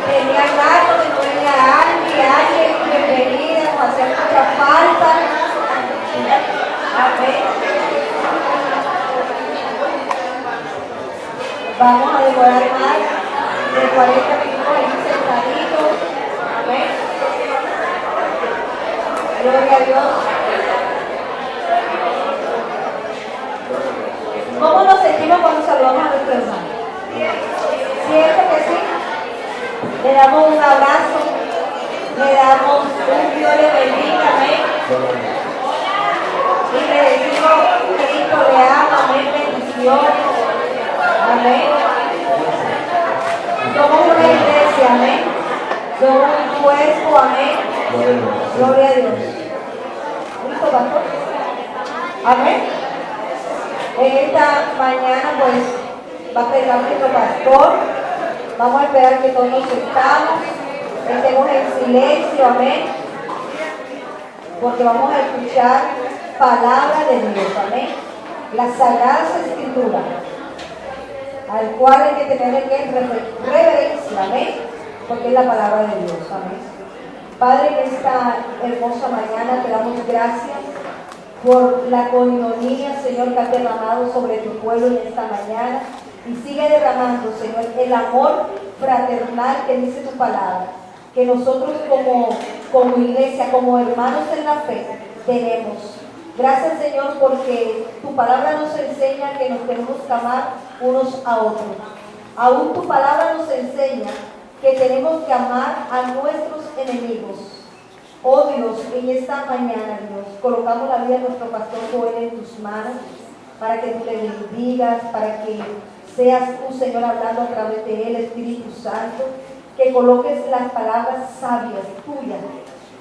Tenía rato que no venía alguien, bienvenida, nos hacía mucha falta. Amén. Vamos a demorar más de 40 minutos ahí sentaditos. Amén. Gloria a Dios. ¿Cómo nos sentimos cuando saludamos a nuestro hermano? ¿Cierto que sí? Le damos un abrazo, le damos un Dios le bendiga, amén. Y le decimos, Cristo le ama, amén, bendiciones, amén. Somos una iglesia, amén. Somos un cuerpo, amén. Gloria a Dios. ¿Listo, pastor? Amén. En esta mañana, pues, va a pedir nuestro pastor. Vamos a esperar que todos nos sentamos, estemos en silencio, amén. Porque vamos a escuchar palabra de Dios, amén. Las sagradas escrituras, al cual hay que tener reverencia, amén. Porque es la palabra de Dios, amén. Padre, en esta hermosa mañana te damos gracias por la coinonía, Señor, que has derramado sobre tu pueblo en esta mañana. Y sigue derramando, Señor, el amor fraternal que dice tu palabra, que nosotros como iglesia, como hermanos en la fe, tenemos. Gracias, Señor, porque tu palabra nos enseña que nos tenemos que amar unos a otros. Aún tu palabra nos enseña que tenemos que amar a nuestros enemigos. Oh Dios, en esta mañana, Dios, colocamos la vida de nuestro pastor Joel en tus manos, para que tú le bendigas, para que seas tú, Señor, hablando a través de él, Espíritu Santo, que coloques las palabras sabias tuyas,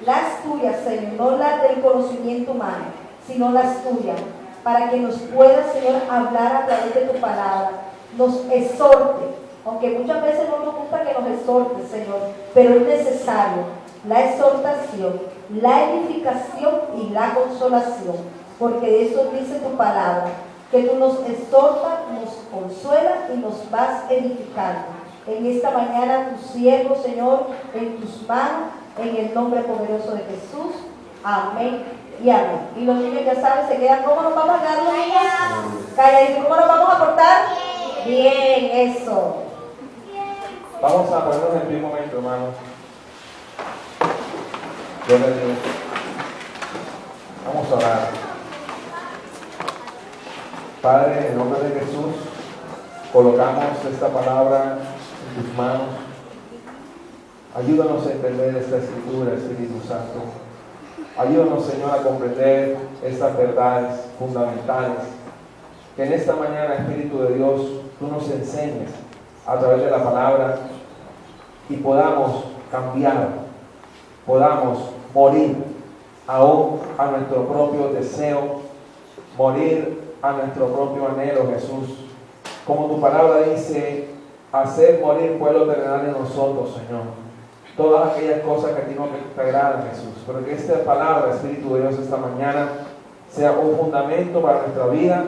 las tuyas, Señor, no las del conocimiento humano, sino las tuyas, para que nos puedas, Señor, hablar a través de tu palabra, nos exhorte, aunque muchas veces no nos gusta que nos exhorte, Señor, pero es necesario la exhortación, la edificación y la consolación, porque de eso dice tu palabra, que tú nos exhortas, nos consuelas y nos vas edificando. En esta mañana tu siervo, Señor, en tus manos, en el nombre poderoso de Jesús. Amén y amén. Y los niños ya saben, se quedan. ¿Cómo nos vamos a quedar los niños? Calladitos. ¿Cómo nos vamos a portar? Bien, eso. Vamos a ponernos en pie un momento, hermanos. Gloria a Dios. Vamos a orar. Padre, en el nombre de Jesús, colocamos esta palabra en tus manos. Ayúdanos a entender esta escritura, Espíritu Santo. Ayúdanos, Señor, a comprender estas verdades fundamentales. Que en esta mañana, Espíritu de Dios, tú nos enseñes a través de la palabra y podamos cambiar, podamos morir aún a nuestro propio deseo, morir a nuestro propio anhelo, Jesús. Como tu palabra dice, hacer morir pueblo terrenal en nosotros, Señor. Todas aquellas cosas que a ti no te agradan, Jesús. Pero que esta palabra, Espíritu de Dios, esta mañana sea un fundamento para nuestra vida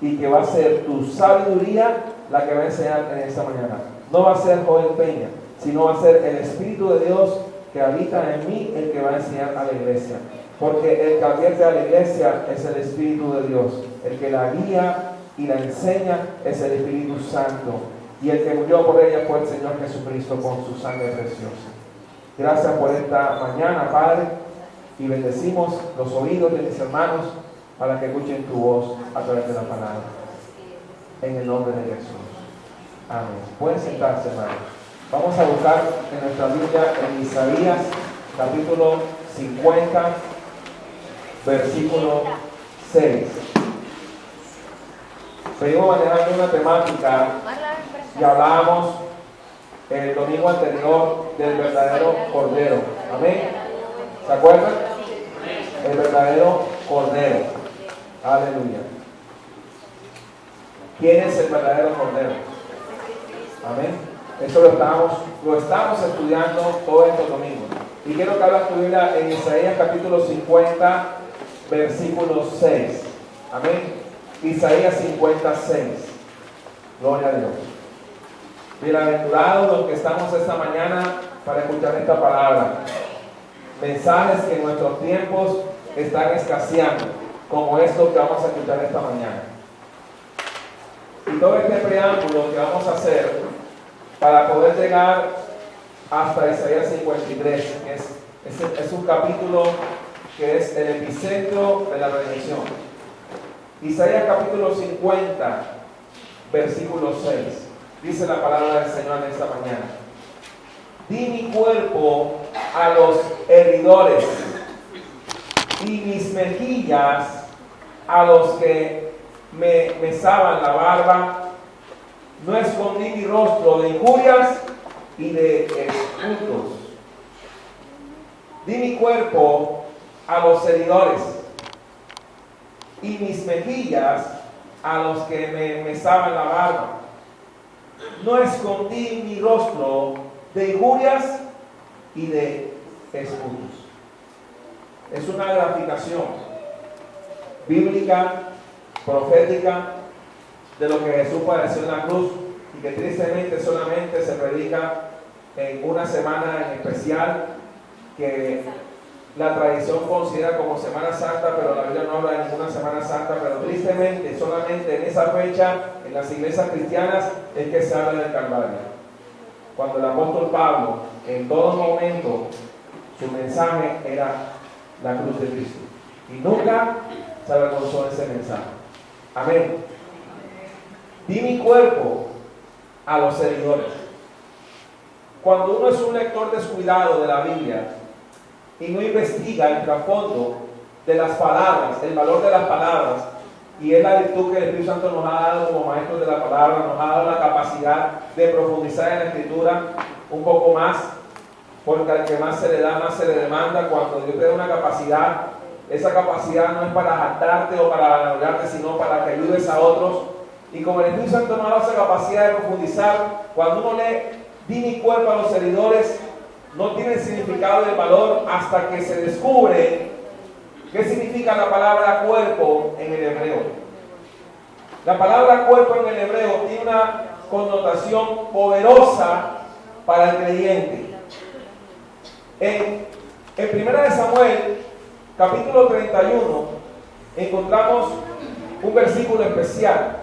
y que va a ser tu sabiduría la que va a enseñar en esta mañana. No va a ser Joel Peña, sino va a ser el Espíritu de Dios que habita en mí el que va a enseñar a la iglesia. Porque el que advierte a la iglesia es el Espíritu de Dios. El que la guía y la enseña es el Espíritu Santo. Y el que murió por ella fue el Señor Jesucristo con su sangre preciosa. Gracias por esta mañana, Padre. Y bendecimos los oídos de mis hermanos para que escuchen tu voz a través de la palabra. En el nombre de Jesús. Amén. Pueden sentarse, hermanos. Vamos a buscar en nuestra Biblia en Isaías, capítulo 50, versículo 6. Seguimos manejando una temática y hablábamos el domingo anterior del verdadero Cordero. Amén. ¿Se acuerdan? El verdadero Cordero. Aleluya. ¿Quién es el verdadero Cordero? Amén. Eso lo estamos estudiando todos estos domingos. Y quiero que abras tu Biblia en Isaías capítulo 50, versículo 6. Amén. Isaías 56. Gloria a Dios. Bienaventurados los que estamos esta mañana para escuchar esta palabra. Mensajes que en nuestros tiempos están escaseando, como esto que vamos a escuchar esta mañana. Y todo este preámbulo que vamos a hacer para poder llegar hasta Isaías 53, es un capítulo que es el epicentro de la redención. Isaías capítulo 50, versículo 6, dice la palabra del Señor en esta mañana: di mi cuerpo a los heridores y mis mejillas a los que me mesaban la barba. No escondí mi rostro de injurias y de esputos. Di mi cuerpo a los heridores y mis mejillas a los que me mesaban la barba. No escondí mi rostro de injurias y de esputos. Es una graficación bíblica, profética, de lo que Jesús padeció en la cruz y que tristemente solamente se predica en una semana en especial que la tradición considera como Semana Santa, pero la Biblia no habla de ninguna Semana Santa, pero tristemente solamente en esa fecha en las iglesias cristianas es que se habla del Calvario. Cuando el apóstol Pablo en todo momento su mensaje era la cruz de Cristo y nunca se avergonzó de ese mensaje. Amén. Di mi cuerpo a los heridores. Cuando uno es un lector descuidado de la Biblia y no investiga el trasfondo de las palabras, el valor de las palabras, y es la virtud que el Espíritu Santo nos ha dado como maestros de la palabra, nos ha dado la capacidad de profundizar en la Escritura un poco más, porque al que más se le da, más se le demanda. Cuando Dios te da una capacidad, esa capacidad no es para jactarte o para vanagloriarte, sino para que ayudes a otros. Y como el Espíritu Santo nos ha dado esa capacidad de profundizar, cuando uno lee di mi cuerpo a los heridores, no tiene significado de valor hasta que se descubre qué significa la palabra cuerpo en el hebreo. La palabra cuerpo en el hebreo tiene una connotación poderosa para el creyente. En 1 Samuel, capítulo 31, encontramos un versículo especial.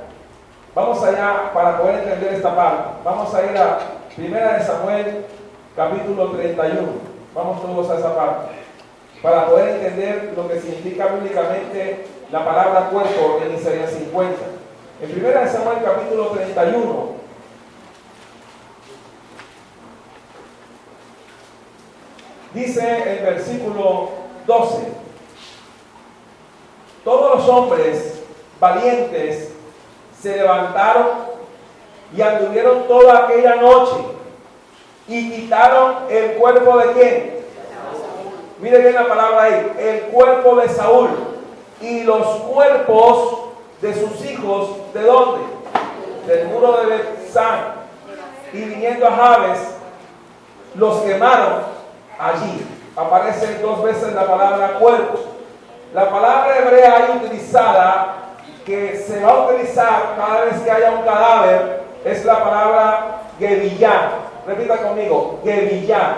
Vamos allá para poder entender esta parte. Vamos a ir a 1 Samuel, capítulo 31. Vamos todos a esa parte para poder entender lo que significa bíblicamente la palabra cuerpo en Isaías 50. En 1 Samuel, capítulo 31, dice el versículo 12: todos los hombres valientes se levantaron y anduvieron toda aquella noche y quitaron el cuerpo de ¿quién? Mire bien la palabra ahí, el cuerpo de Saúl y los cuerpos de sus hijos. ¿De dónde? Del muro de Bet-san. Y viniendo a Jabes, los quemaron allí. Aparece dos veces la palabra cuerpo. La palabra hebrea ahí utilizada, que se va a utilizar cada vez que haya un cadáver, es la palabra Gebillá. Repita conmigo, Gebillá.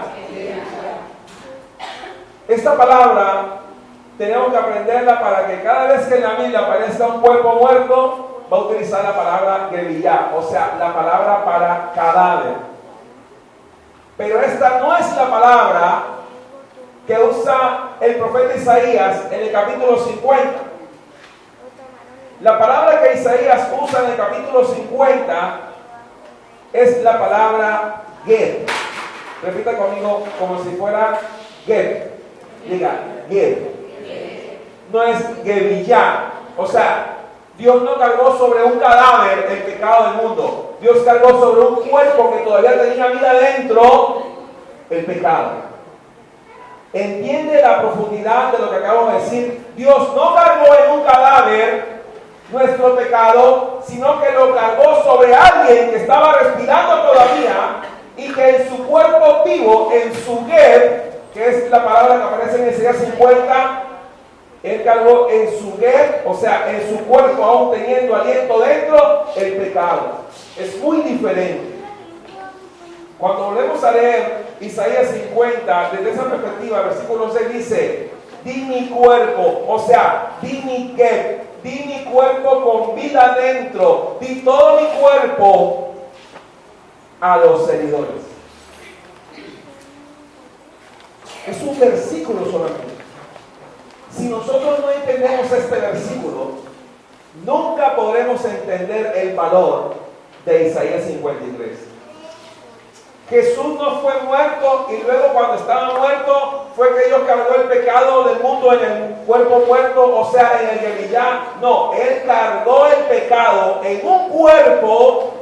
Esta palabra tenemos que aprenderla para que cada vez que en la Biblia aparezca un cuerpo muerto, va a utilizar la palabra Gebillá, o sea, la palabra para cadáver. Pero esta no es la palabra que usa el profeta Isaías en el capítulo 50. La palabra que Isaías usa en el capítulo 50 es la palabra Geb. Repita conmigo como si fuera Geb. Diga, Geb. No es Gebillá. O sea, Dios no cargó sobre un cadáver el pecado del mundo. Dios cargó sobre un cuerpo que todavía tenía vida dentro el pecado. ¿Entiende la profundidad de lo que acabo de decir? Dios no cargó en un cadáver nuestro pecado, sino que lo cargó sobre alguien que estaba respirando todavía y que en su cuerpo vivo, en su Geb, que es la palabra que aparece en Isaías 50, Él cargó en su Geb, o sea, en su cuerpo aún teniendo aliento dentro, el pecado. Es muy diferente. Cuando volvemos a leer Isaías 50, desde esa perspectiva, versículo 6 dice, di mi cuerpo, o sea, di mi cuerpo con vida dentro, di todo mi cuerpo a los seguidores. Es un versículo solamente. Si nosotros no entendemos este versículo, nunca podremos entender el valor de Isaías 53. Jesús no fue muerto y luego cuando estaba muerto fue que Dios cargó el pecado del mundo en el cuerpo muerto, o sea, en el Gebillá. No, Él cargó el pecado en un cuerpo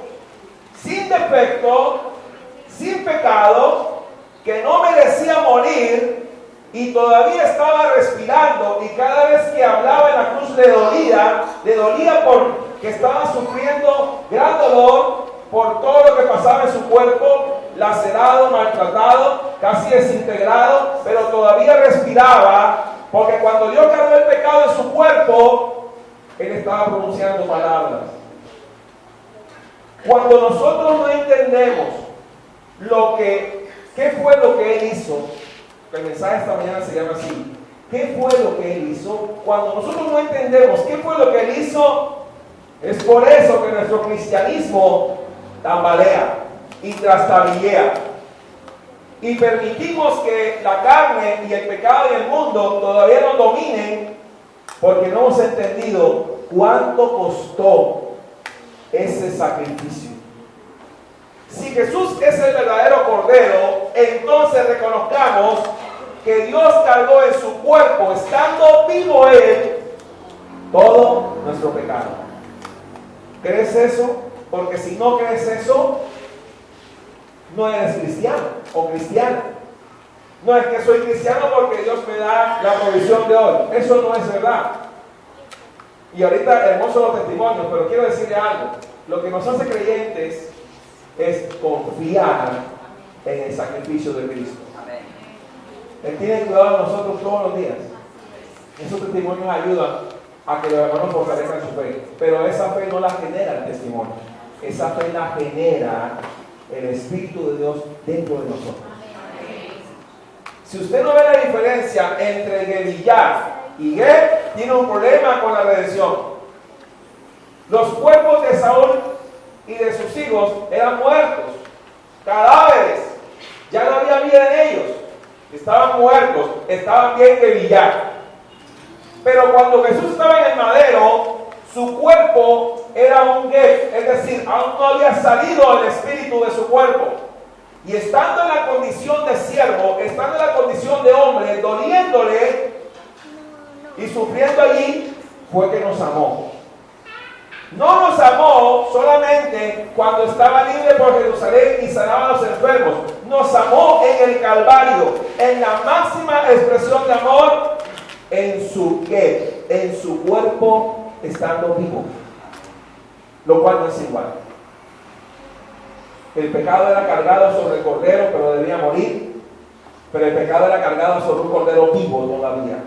sin defecto, sin pecado, que no merecía morir y todavía estaba respirando, y cada vez que hablaba en la cruz le dolía porque estaba sufriendo gran dolor por todo lo que pasaba en su cuerpo, lacerado, maltratado, casi desintegrado, pero todavía respiraba, porque cuando Dios cargó el pecado en su cuerpo, Él estaba pronunciando palabras. Cuando nosotros no entendemos qué fue lo que Él hizo, el mensaje esta mañana se llama así, ¿qué fue lo que Él hizo? Cuando nosotros no entendemos qué fue lo que Él hizo, es por eso que nuestro cristianismo tambalea y trastabillea, y permitimos que la carne y el pecado y el mundo todavía nos dominen, porque no hemos entendido cuánto costó ese sacrificio. Si Jesús es el verdadero Cordero, entonces reconozcamos que Dios cargó en su cuerpo, estando vivo Él, todo nuestro pecado. ¿Crees eso? Porque si no crees eso, no eres cristiano o cristiana. No es que soy cristiano porque Dios me da la provisión de hoy. Eso no es verdad. Y ahorita hermosos los testimonios, pero quiero decirle algo. Lo que nos hace creyentes es confiar en el sacrificio de Cristo. Él tiene cuidado de nosotros todos los días. Esos testimonios ayudan a que los hermanos fortalezcan su fe. Pero esa fe no la genera el testimonio. Esa fe la genera el Espíritu de Dios dentro de nosotros. Si usted no ve la diferencia entre Gebillá y Geb, tiene un problema con la redención. Los cuerpos de Saúl y de sus hijos eran muertos, cadáveres, ya no había vida en ellos, estaban muertos, estaban bien Gebillá. Pero cuando Jesús estaba en el madero, su cuerpo era un Geb, es decir, aún no había salido el espíritu de su cuerpo. Y estando en la condición de siervo, estando en la condición de hombre, doliéndole y sufriendo allí, fue que nos amó. No nos amó solamente cuando estaba libre por Jerusalén y sanaba a los enfermos. Nos amó en el Calvario, en la máxima expresión de amor, en su cuerpo estando vivo. Lo cual no es igual. El pecado era cargado sobre el cordero, pero debía morir. Pero el pecado era cargado sobre un cordero vivo todavía.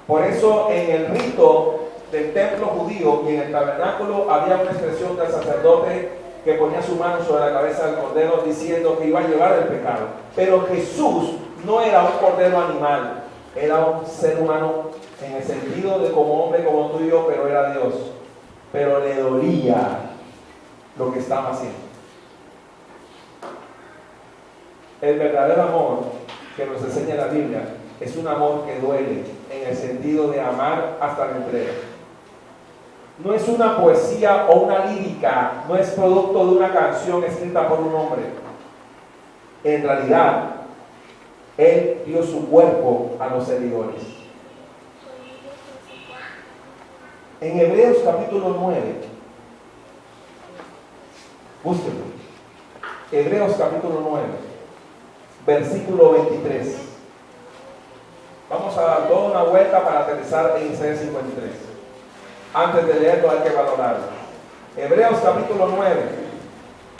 Por eso en el rito del templo judío y en el tabernáculo había una expresión del sacerdote que ponía su mano sobre la cabeza del cordero diciendo que iba a llevar el pecado. Pero Jesús no era un cordero animal, era un ser humano en el sentido de como hombre, como tú y yo, pero era Dios. Pero le dolía lo que estaba haciendo. El verdadero amor que nos enseña la Biblia es un amor que duele en el sentido de amar hasta la entrega. No es una poesía o una lírica, no es producto de una canción escrita por un hombre. En realidad, Él dio su cuerpo a los seguidores. En Hebreos capítulo 9, búsquenlo. Hebreos capítulo 9, versículo 23. Vamos a dar toda una vuelta para aterrizar en Isaías 53. Antes de leerlo hay que valorarlo. Hebreos capítulo 9,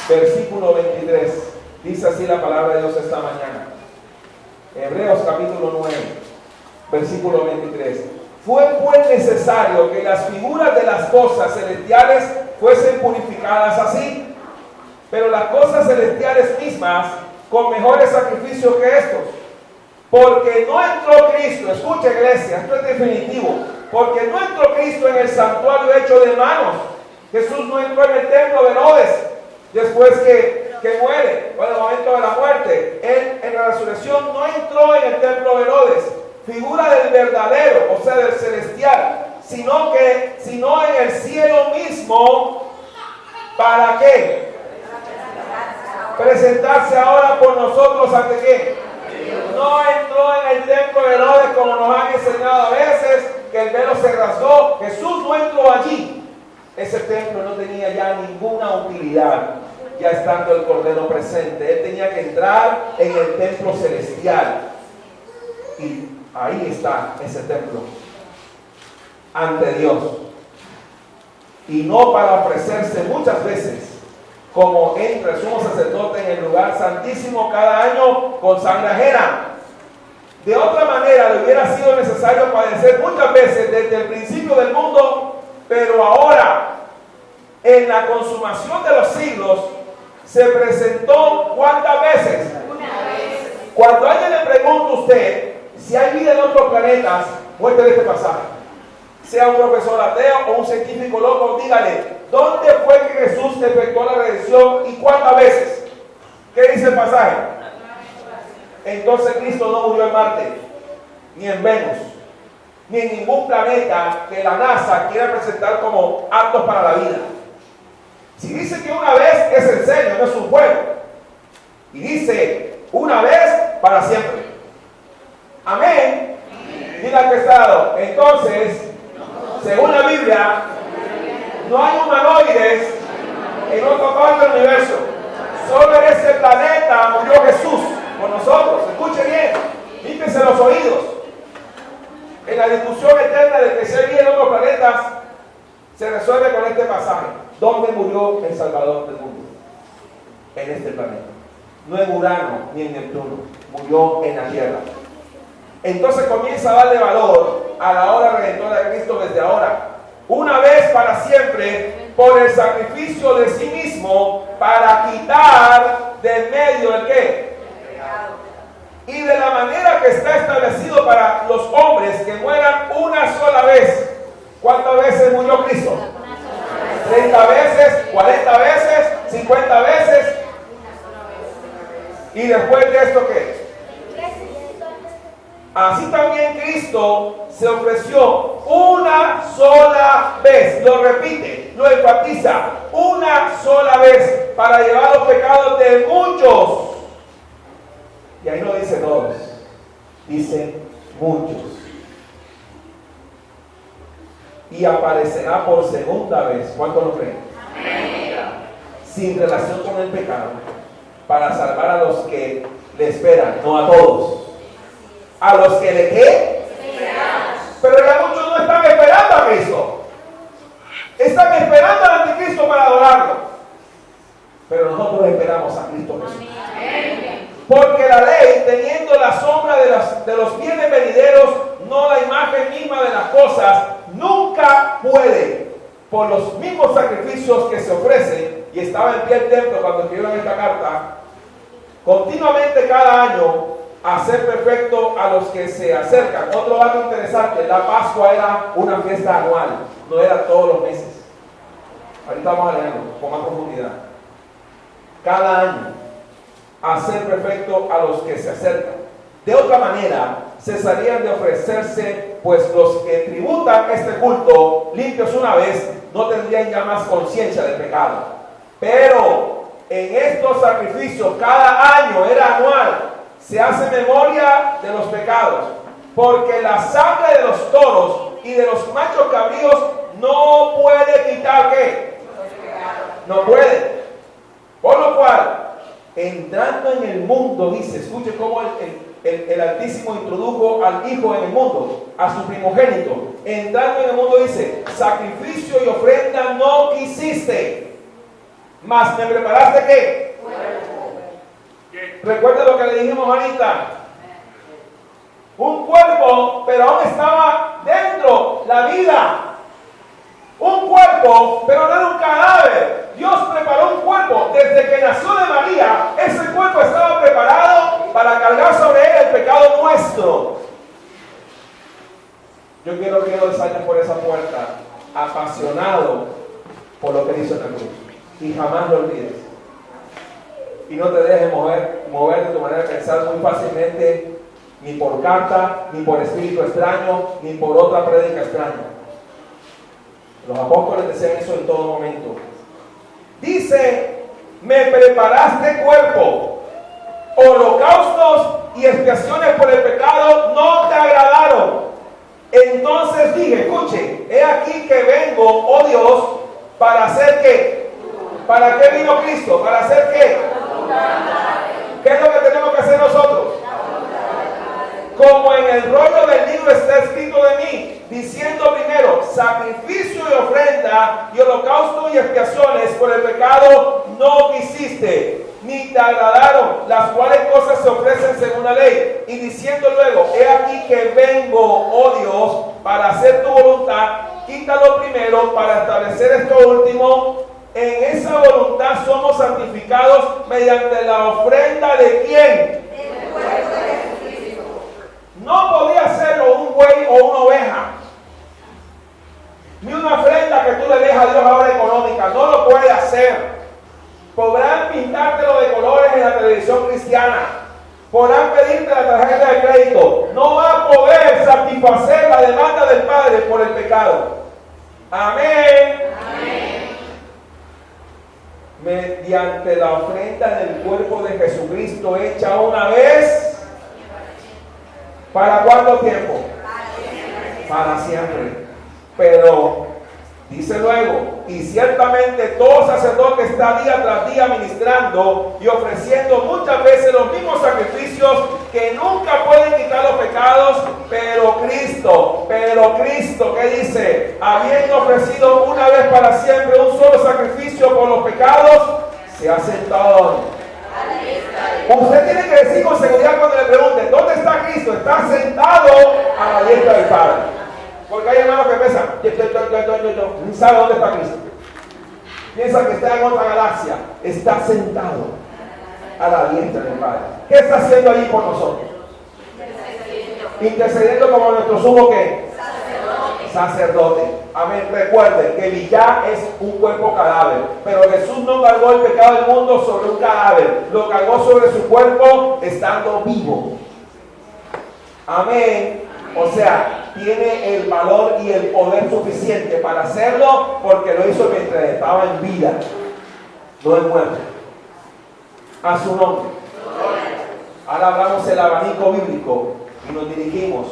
versículo 23. Dice así la palabra de Dios esta mañana. Hebreos capítulo 9, versículo 23. Fue pues necesario que las figuras de las cosas celestiales fuesen purificadas así, pero las cosas celestiales mismas con mejores sacrificios que estos. Porque no entró Cristo, escucha iglesia, esto es definitivo, porque no entró Cristo en el santuario hecho de manos. Jesús no entró en el templo de Herodes después que muere, o en el momento de la muerte. Él en la resurrección no entró en el templo de Herodes, figura del verdadero, o sea del celestial, sino en el cielo mismo. ¿Para qué? Presentarse ahora por nosotros ante qué. No entró en el templo de Herodes como nos han enseñado a veces, que el velo se rasgó. Jesús no entró allí. Ese templo no tenía ya ninguna utilidad, ya estando el Cordero presente. Él tenía que entrar en el templo celestial. Y ahí está ese templo, ante Dios. Y no para ofrecerse muchas veces, como entra el sumo sacerdote en el lugar santísimo cada año con sangre ajena. De otra manera le hubiera sido necesario padecer muchas veces desde el principio del mundo, pero ahora, en la consumación de los siglos, se presentó ¿cuántas veces? Una vez. Cuando alguien le pregunta a usted si hay vida en otros planetas, muéstrele este pasaje. Sea un profesor ateo o un científico loco, dígale, ¿dónde fue que Jesús efectuó la redención y cuántas veces? ¿Qué dice el pasaje? Entonces Cristo no murió en Marte, ni en Venus, ni en ningún planeta que la NASA quiera presentar como aptos para la vida. Si dice que una vez, es en serio, no es un juego. Y dice, una vez para siempre. Amén. Diga al que está al lado. Entonces, según la Biblia, no hay humanoides en otro parte del universo. Solo en este planeta murió Jesús por nosotros. Escuche bien, límpiese los oídos. En la discusión eterna de que se vive en otros planetas, se resuelve con este pasaje. ¿Dónde murió el Salvador del mundo? En este planeta. No en Urano ni en Neptuno. Murió en la Tierra. Entonces comienza a darle valor a la obra redentora de Cristo desde ahora. Una vez para siempre, por el sacrificio de sí mismo, para quitar de medio el ¿qué? Y de la manera que está establecido para los hombres que mueran una sola vez. ¿Cuántas veces murió Cristo? 30 veces, 40 veces, 50 veces. ¿Y después de esto qué? Así también Cristo se ofreció una sola vez, lo repite, lo enfatiza, una sola vez para llevar los pecados de muchos. Y ahí no dice todos, dice muchos. Y aparecerá por segunda vez, ¿cuántos lo creen? Sin relación con el pecado, para salvar a los que le esperan, no a todos. A los que le ¿qué? Pero ya muchos no están esperando a Cristo. Están esperando al anticristo para adorarlo. Pero nosotros esperamos a Cristo Jesús. Porque la ley, teniendo la sombra de los bienes venideros, no la imagen misma de las cosas, nunca puede, por los mismos sacrificios que se ofrecen, y estaba en pie el templo cuando escribieron esta carta, continuamente cada año, hacer perfecto a los que se acercan. Otro dato interesante, la Pascua era una fiesta anual, no era todos los meses. Ahorita vamos a leerlo con más profundidad. Cada año, hacer perfecto a los que se acercan. De otra manera, cesarían de ofrecerse, pues los que tributan este culto, limpios una vez, no tendrían ya más conciencia del pecado. Pero en estos sacrificios, cada año era anual, se hace memoria de los pecados, porque la sangre de los toros y de los machos cabríos no puede quitar ¿qué? No puede. Por lo cual, entrando en el mundo, dice, escuche cómo el Altísimo introdujo al Hijo en el mundo, a su primogénito. Entrando en el mundo dice, sacrificio y ofrenda no quisiste, mas me preparaste ¿qué? Recuerda lo que le dijimos ahorita. Un cuerpo, pero aún estaba dentro la vida. Un cuerpo, pero no era un cadáver. Dios preparó un cuerpo. Desde que nació de María, ese cuerpo estaba preparado para cargar sobre él el pecado nuestro. Yo quiero que Dios salga por esa puerta apasionado por lo que hizo en la cruz. Y jamás lo olvides. Y no te dejes mover de tu manera de pensar muy fácilmente, ni por carta, ni por espíritu extraño, ni por otra prédica extraña. Los apóstoles decían eso en todo momento. Dice, me preparaste cuerpo, holocaustos y expiaciones por el pecado no te agradaron. Entonces dije, escuche, he aquí que vengo, oh Dios, para hacer qué. ¿Para qué vino Cristo? ¿Para hacer qué? ¿Qué es lo que tenemos que hacer nosotros? Como en el rollo del libro está escrito de mí, diciendo primero, sacrificio y ofrenda y holocausto y expiaciones por el pecado no quisiste, ni te agradaron, las cuales cosas se ofrecen según la ley. Y diciendo luego, he aquí que vengo, oh Dios, para hacer tu voluntad, quítalo primero para establecer esto último. En esa voluntad somos santificados mediante la ofrenda de ¿quién? Del cuerpo de Jesucristo. No podía hacerlo un buey o una oveja, ni una ofrenda que tú le dejas a Dios ahora económica. No lo puede hacer. Podrán pintártelo de colores en la televisión cristiana, podrán pedirte la tarjeta de crédito, no va a poder satisfacer la demanda del Padre por el pecado. Amén. Amén. Mediante la ofrenda del cuerpo de Jesucristo hecha una vez, ¿para cuánto tiempo? Para siempre. Pero dice luego, y ciertamente todo sacerdote está día tras día ministrando y ofreciendo muchas veces los mismos sacrificios que nunca pueden quitar los pecados, pero Cristo, ¿qué dice? Habiendo ofrecido una vez para siempre un solo sacrificio por los pecados, se ha sentado. Usted tiene que decir con seguridad cuando le pregunten, ¿dónde está Cristo? Está sentado a la diestra del Padre. Porque hay hermanos que piensan, no sabe dónde está Cristo. Piensa que está en otra galaxia. Está sentado a la diestra del Padre. ¿Qué está haciendo allí por nosotros? Intercediendo como nuestro sumo ¿qué? Sacerdote. Amén. Recuerden que ya es un cuerpo cadáver, pero Jesús no cargó el pecado del mundo sobre un cadáver, lo cargó sobre su cuerpo estando vivo. Amén. O sea, tiene el valor y el poder suficiente para hacerlo porque lo hizo mientras estaba en vida, no en muerte. A su nombre. Ahora hablamos el abanico bíblico y nos dirigimos.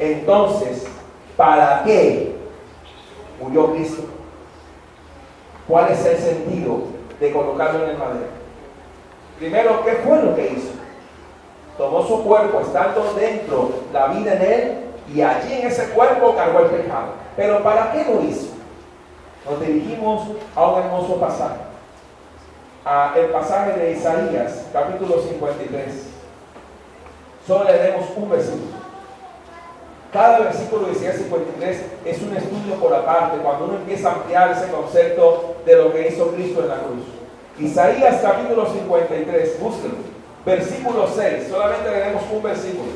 Entonces, ¿para qué murió Cristo? ¿Cuál es el sentido de colocarlo en el madero? Primero, ¿qué fue lo que hizo? Tomó su cuerpo, estando dentro la vida en él, y allí en ese cuerpo cargó el pecado. Pero ¿para qué lo hizo? Nos dirigimos a un hermoso pasaje, a el pasaje de Isaías, capítulo 53. Solo leemos un versículo. Cada versículo de Isaías 53 es un estudio por aparte, cuando uno empieza a ampliar ese concepto de lo que hizo Cristo en la cruz. Isaías capítulo 53, búsquenlo. Versículo 6, solamente leeremos un versículo.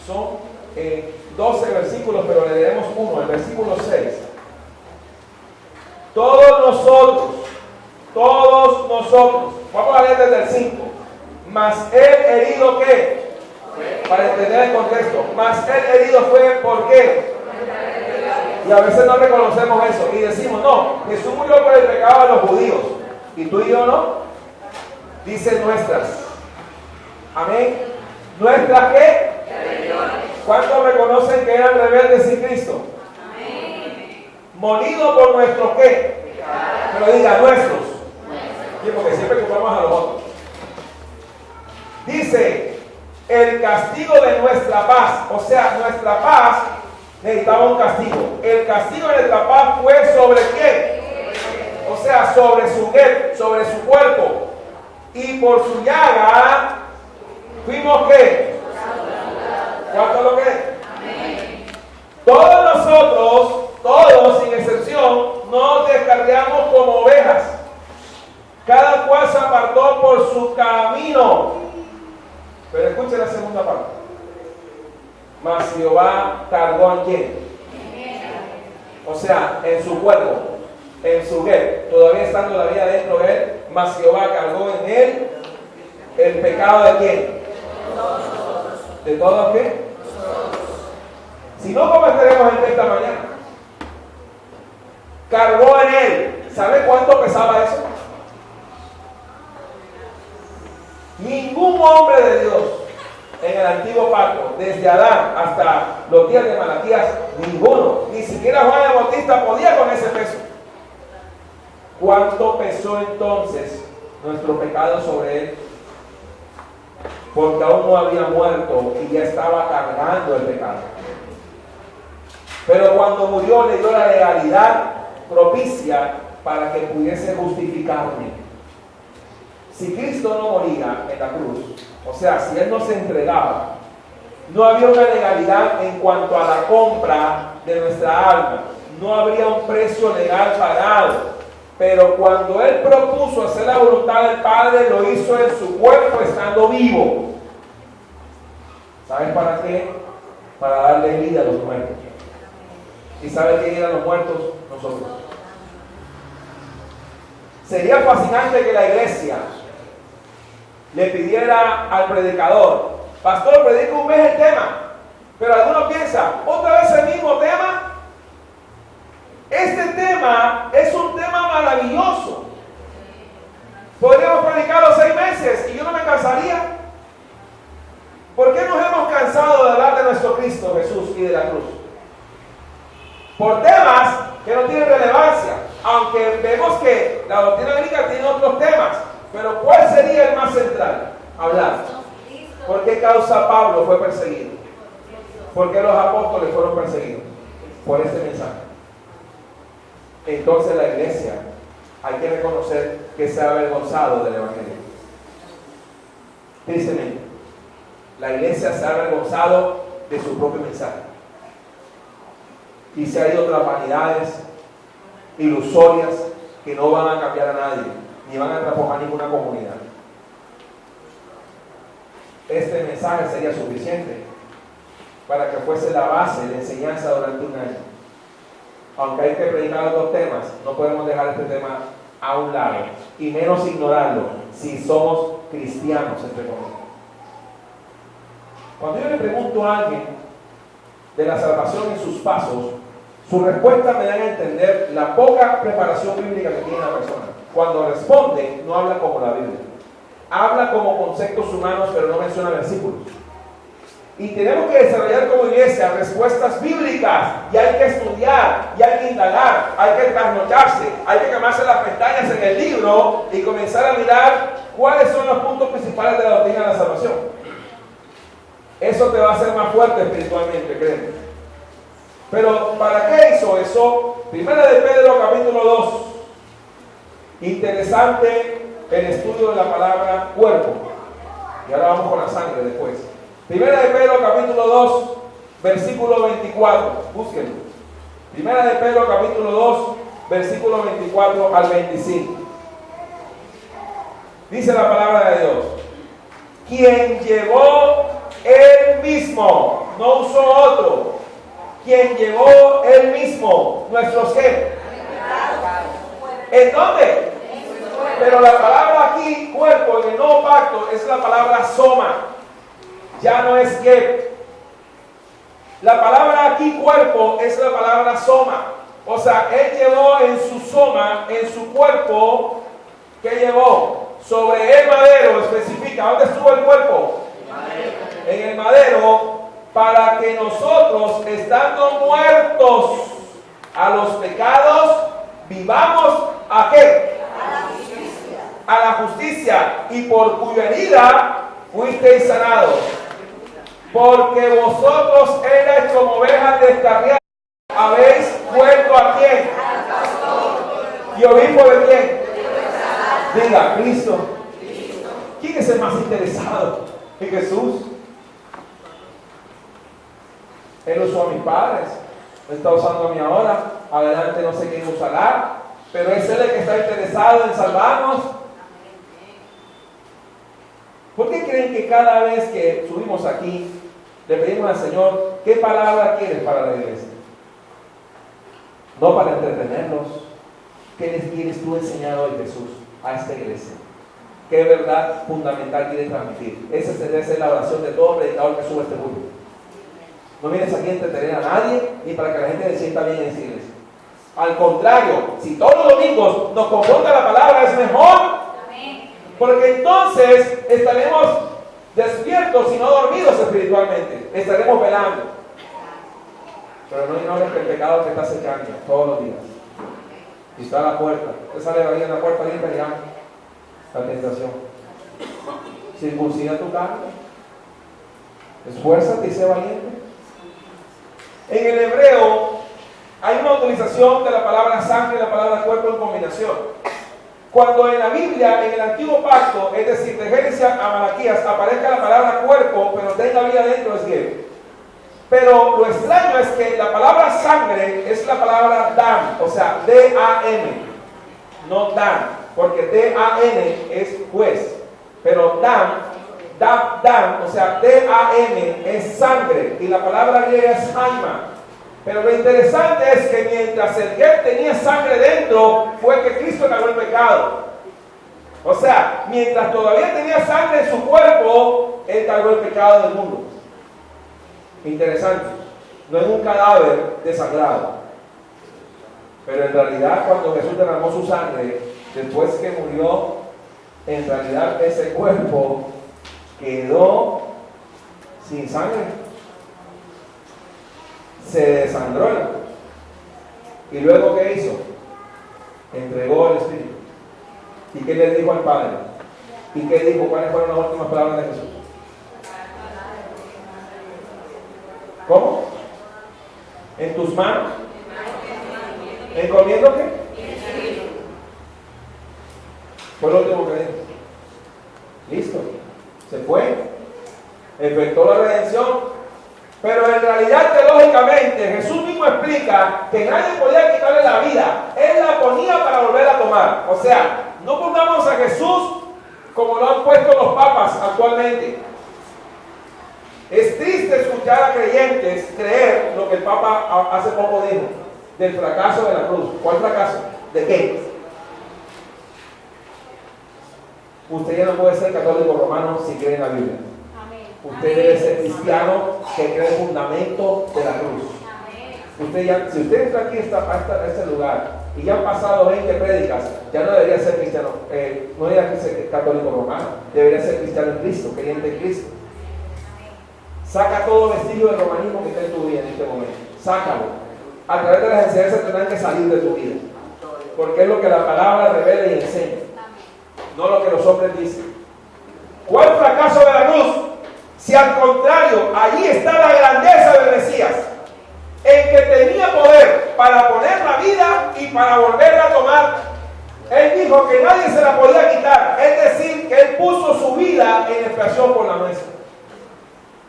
Son 12 versículos, pero leeremos uno, el versículo 6. Todos nosotros, vamos a leer desde el 5. Mas él herido, ¿qué? Para entender el contexto. Mas él herido fue, ¿por qué? Y a veces no reconocemos eso y decimos, no, Jesús murió por el pecado de los judíos. ¿Y tú y yo no? Dice nuestras. Amén. ¿Nuestras qué? ¿Cuántos reconocen que eran rebeldes sin Cristo? Amén. Molido por nuestros qué? Pero diga, nuestros. Sí, porque siempre culpamos a los otros. Dice, el castigo de nuestra paz, o sea, nuestra paz necesitaba un castigo. El castigo de nuestra paz fue sobre quién? O sea, sobre su cuerpo. Y por su llaga fuimos ¿qué? ¿Cuánto lo que? Todos nosotros, todos sin excepción, nos descarriamos como ovejas. Cada cual se apartó por su camino. Pero escuche la segunda parte. Mas Jehová cargó ¿en quién? O sea, en su cuerpo, en su guer, todavía estando la vida dentro de él, mas Jehová cargó en él el pecado ¿de quién? ¿De todos qué? Si no cometeremos en esta mañana. Cargó en él. ¿Sabe cuánto pesaba eso? Ningún hombre de Dios en el antiguo pacto, desde Adán hasta los días de Malaquías, ninguno, ni siquiera Juan el Bautista podía con ese peso. ¿Cuánto pesó entonces nuestro pecado sobre él? Porque aún no había muerto y ya estaba cargando el pecado. Pero cuando murió le dio la legalidad propicia para que pudiese justificarme. Si Cristo no moría en la cruz, o sea, si Él no se entregaba, no había una legalidad en cuanto a la compra de nuestra alma. No habría un precio legal pagado. Pero cuando Él propuso hacer la voluntad del Padre, lo hizo en su cuerpo estando vivo. ¿Sabes para qué? Para darle vida a los muertos. ¿Y sabe quién eran los muertos? Nosotros. Sería fascinante que la iglesia le pidiera al predicador: pastor, predica un mes el tema. Pero algunos piensan, ¿otra vez el mismo tema? Este tema es un tema maravilloso. Podríamos predicarlo 6 meses y yo no me cansaría. ¿Por qué nos hemos cansado de hablar de nuestro Cristo Jesús y de la cruz? Por temas que no tienen relevancia, aunque vemos que la doctrina bíblica tiene otros temas. Pero ¿cuál sería el más central? Hablar. ¿Por qué causa Pablo fue perseguido? ¿Por qué los apóstoles fueron perseguidos? Por este mensaje. Entonces la iglesia, hay que reconocer que se ha avergonzado del evangelio. Tristemente, la iglesia se ha avergonzado de su propio mensaje y se ha ido tras vanidades ilusorias que no van a cambiar a nadie ni van a transformar ninguna comunidad. Este mensaje sería suficiente para que fuese la base de enseñanza durante un año. Aunque hay que predicar otros temas, no podemos dejar este tema a un lado y menos ignorarlo si somos cristianos, entre comillas. Cuando yo le pregunto a alguien de la salvación y sus pasos, su respuesta me da a entender la poca preparación bíblica que tiene la persona. Cuando responde, no habla como la Biblia. Habla como conceptos humanos, pero no menciona versículos. Y tenemos que desarrollar como iglesia respuestas bíblicas. Y hay que estudiar, y hay que indagar, hay que trasnocharse, hay que quemarse las pestañas en el libro y comenzar a mirar cuáles son los puntos principales de la doctrina de la salvación. Eso te va a hacer más fuerte espiritualmente, créeme. Pero ¿para qué hizo eso? Primera de Pedro capítulo 2. Interesante el estudio de la palabra cuerpo. Y ahora vamos con la sangre después. Primera de Pedro capítulo 2, versículo 24. Búsquenlo. Primera de Pedro capítulo 2, versículo 24 al 25. Dice la palabra de Dios: quien llevó él mismo, no usó otro, quien llevó él mismo nuestros ¿qué? ¿En dónde? Pero la palabra aquí, cuerpo, en el nuevo pacto, es la palabra soma. Ya no es que. La palabra aquí, cuerpo, es la palabra soma. O sea, él llevó en su soma, en su cuerpo, ¿qué llevó? Sobre el madero, especifica. ¿Dónde estuvo el cuerpo? En el madero, para que nosotros, estando muertos a los pecados, vivamos ¿a qué? A la justicia, y por cuya herida fuisteis sanados. Porque vosotros erais como ovejas descarriadas, habéis vuelto ¿a quién? ¿Y obispo de quién? Diga, Cristo. ¿Quién es el más interesado en Jesús? Él usó a mis padres, me está usando a mí ahora, adelante no sé quién usará, pero es Él el que está interesado en salvarnos. ¿Por qué creen que cada vez que subimos aquí, le pedimos al Señor, qué palabra quieres para la iglesia? No para entretenerlos. ¿Qué les quieres tú enseñar hoy, Jesús, a esta iglesia? ¿Qué verdad fundamental quieres transmitir? Esa debe ser la oración de todo predicador que sube a este mundo. No vienes aquí a entretener a nadie, ni para que la gente se sienta bien en esta iglesia. Al contrario, si todos los domingos nos confronta la palabra, es mejor. Porque entonces estaremos despiertos y no dormidos espiritualmente. Estaremos velando. Pero no ignores que el pecado te está acechando todos los días. Y está a la puerta. Usted sale ahí en la puerta abierta y ya. La tentación. Circuncida tu carne. Esfuérzate y sé valiente. En el hebreo hay una utilización de la palabra sangre y la palabra cuerpo en combinación. Cuando en la Biblia, en el Antiguo Pacto, es decir, de Génesis a Malaquías, aparezca la palabra cuerpo, pero tenga vida dentro, es griego. Pero lo extraño es que la palabra sangre es la palabra dan, o sea, D-A-N, no dan, porque D-A-N es juez, pero dan, o sea, D-A-N es sangre, y la palabra griega es haima. Pero lo interesante es que mientras el que tenía sangre dentro, fue que Cristo cargó el pecado. O sea, mientras todavía tenía sangre en su cuerpo, Él cargó el pecado del mundo. Interesante. No es un cadáver desangrado. Pero en realidad, cuando Jesús derramó su sangre, después que murió, en realidad ese cuerpo quedó sin sangre. Se desangró. ¿Y luego qué hizo? Entregó el Espíritu. ¿Y qué le dijo al Padre? ¿Y qué dijo? ¿Cuáles fueron las últimas palabras de Jesús? ¿Cómo? ¿En tus manos? ¿Encomiendo qué? Fue lo último que dijo. Listo. Se fue. Efectuó la redención. Pero en realidad, teológicamente, Jesús mismo explica que nadie podía quitarle la vida. Él la ponía para volver a tomar. O sea, no pongamos a Jesús como lo han puesto los papas actualmente. Es triste escuchar a creyentes creer lo que el Papa hace poco dijo, del fracaso de la cruz. ¿Cuál fracaso? ¿De qué? Usted ya no puede ser católico romano si cree en la Biblia. Usted debe ser cristiano que cree el fundamento de la cruz. Si usted entra aquí a este lugar y ya han pasado 20 prédicas, ya no debería ser cristiano, no debería ser católico romano, debería ser cristiano en Cristo, creyente en Cristo. Saca todo vestigio del romanismo que está en tu vida en este momento. Sácalo. A través de las enseñanzas tendrán que salir de tu vida. Porque es lo que la palabra revela y enseña, no lo que los hombres dicen. ¿Cuál fracaso de la cruz? Si al contrario, allí está la grandeza del Mesías, el que tenía poder para poner la vida y para volverla a tomar. Él dijo que nadie se la podía quitar, es decir, que Él puso su vida en expiación por la nuestra.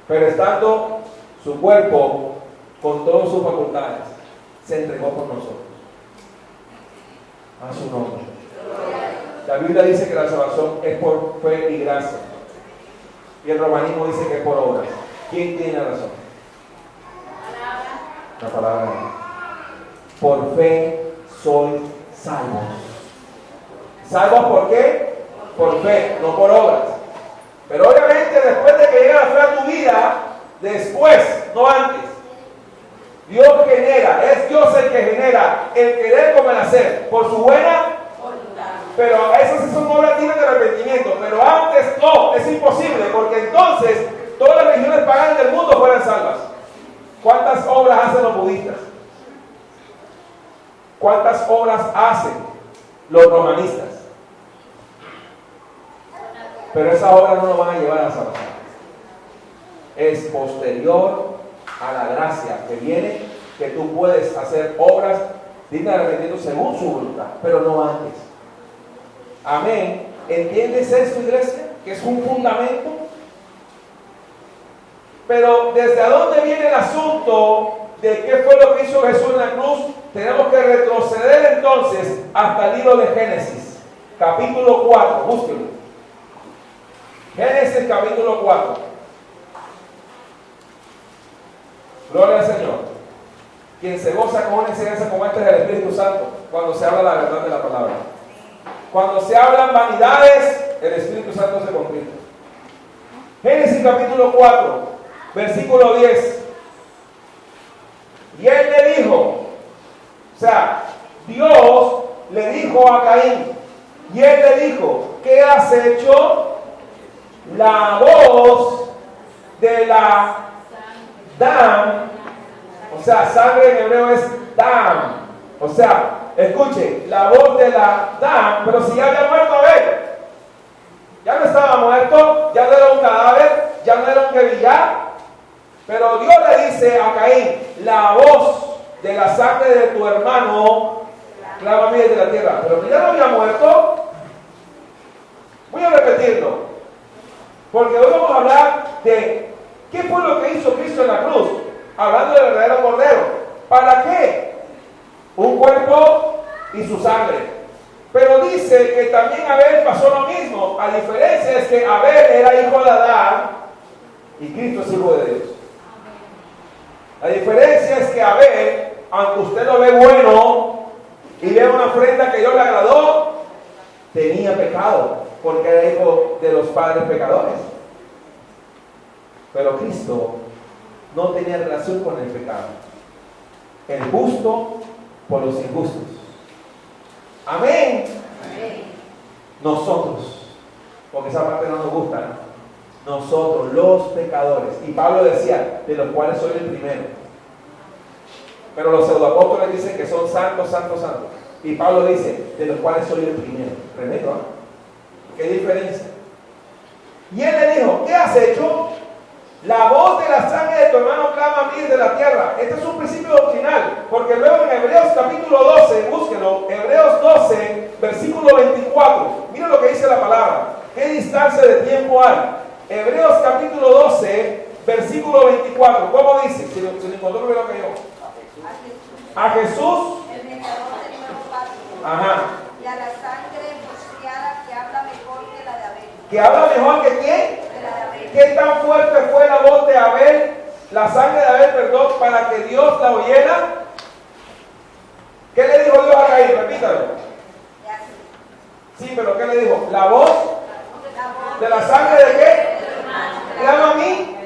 Pero estando su cuerpo con todas sus facultades, se entregó por nosotros. A su nombre. La Biblia dice que la salvación es por fe y gracia. Y el romanismo dice que es por obras. ¿Quién tiene razón? La palabra de Dios. Por fe sois salvos. ¿Salvos por qué? Por fe, no por obras. Pero obviamente después de que llega la fe a tu vida, después, no antes. Dios genera, es Dios el que genera el querer como el hacer, por su buena voluntad. Pero esas sí son obras dignas de arrepentimiento, pero antes no, es imposible, porque entonces todas las religiones paganas del mundo fueran salvas. ¿Cuántas obras hacen los budistas? ¿Cuántas obras hacen los romanistas? Pero esas obras no nos van a llevar a la salvación. Es posterior a la gracia que viene, que tú puedes hacer obras dignas de arrepentimiento según su voluntad, pero no antes. Amén. ¿Entiendes esto, iglesia? Que es un fundamento. Pero ¿desde dónde viene el asunto de qué fue lo que hizo Jesús en la cruz, tenemos que retroceder entonces hasta el libro de Génesis, capítulo 4, búsquenlo. Génesis capítulo 4. Gloria al Señor. Quien se goza con una enseñanza como esta es el Espíritu Santo, cuando se habla la verdad de la palabra. Cuando se hablan vanidades, el Espíritu Santo se convierte. Génesis capítulo 4, versículo 10. Y él le dijo, o sea, Dios le dijo a Caín, y él le dijo, ¿qué has hecho? La voz de la dam, o sea, sangre en hebreo es dam, o sea, escuche, la voz de la dam, pero si ya había muerto Abel, ya no estaba muerto, ya no era un cadáver, ya no era un guerrillar. Pero Dios le dice a Caín, la voz de la sangre de tu hermano clama a mí desde la tierra. Pero que ya no había muerto. Voy a repetirlo, porque hoy vamos a hablar de qué fue lo que hizo Cristo en la cruz, hablando del verdadero Cordero. ¿Para qué? Un cuerpo y su sangre. Pero dice que también Abel pasó lo mismo. La diferencia es que Abel era hijo de Adán y Cristo es hijo de Dios. La diferencia es que Abel, aunque usted lo ve bueno y ve una ofrenda que Dios le agradó, tenía pecado, porque era hijo de los padres pecadores. Pero Cristo no tenía relación con el pecado. El justo por los injustos. Amén. Amén. Nosotros, porque esa parte no nos gusta, ¿no? Nosotros, los pecadores, y Pablo decía, de los cuales soy el primero. Pero los pseudoapóstoles dicen que son santos, santos, santos. Y Pablo dice, de los cuales soy el primero. Tremendo, ¿no? ¿Qué diferencia? Y él le dijo, ¿qué has hecho? La voz de la sangre de tu hermano clama a mí de la tierra. Este es un principio doctrinal, porque luego en Hebreos capítulo 12, búsquenlo, Hebreos 12, versículo 24. Miren lo que dice la palabra. ¿Qué distancia de tiempo hay? Hebreos capítulo 12, versículo 24. ¿Cómo dice? Si lo encontró primero que yo. A Jesús, el mediador del nuevo pacto. Ajá. Y a la sangre rociada que habla mejor que la de Abel. ¿Que habla mejor que quién? Que la de Abel. ¿Qué tan fuerte fue la voz de Abel, la sangre de Abel, perdón, para que Dios la oyera? ¿Qué le dijo Dios a Caín? Repítalo. Sí, pero ¿qué le dijo? La voz de la sangre de qué? Clama a mí.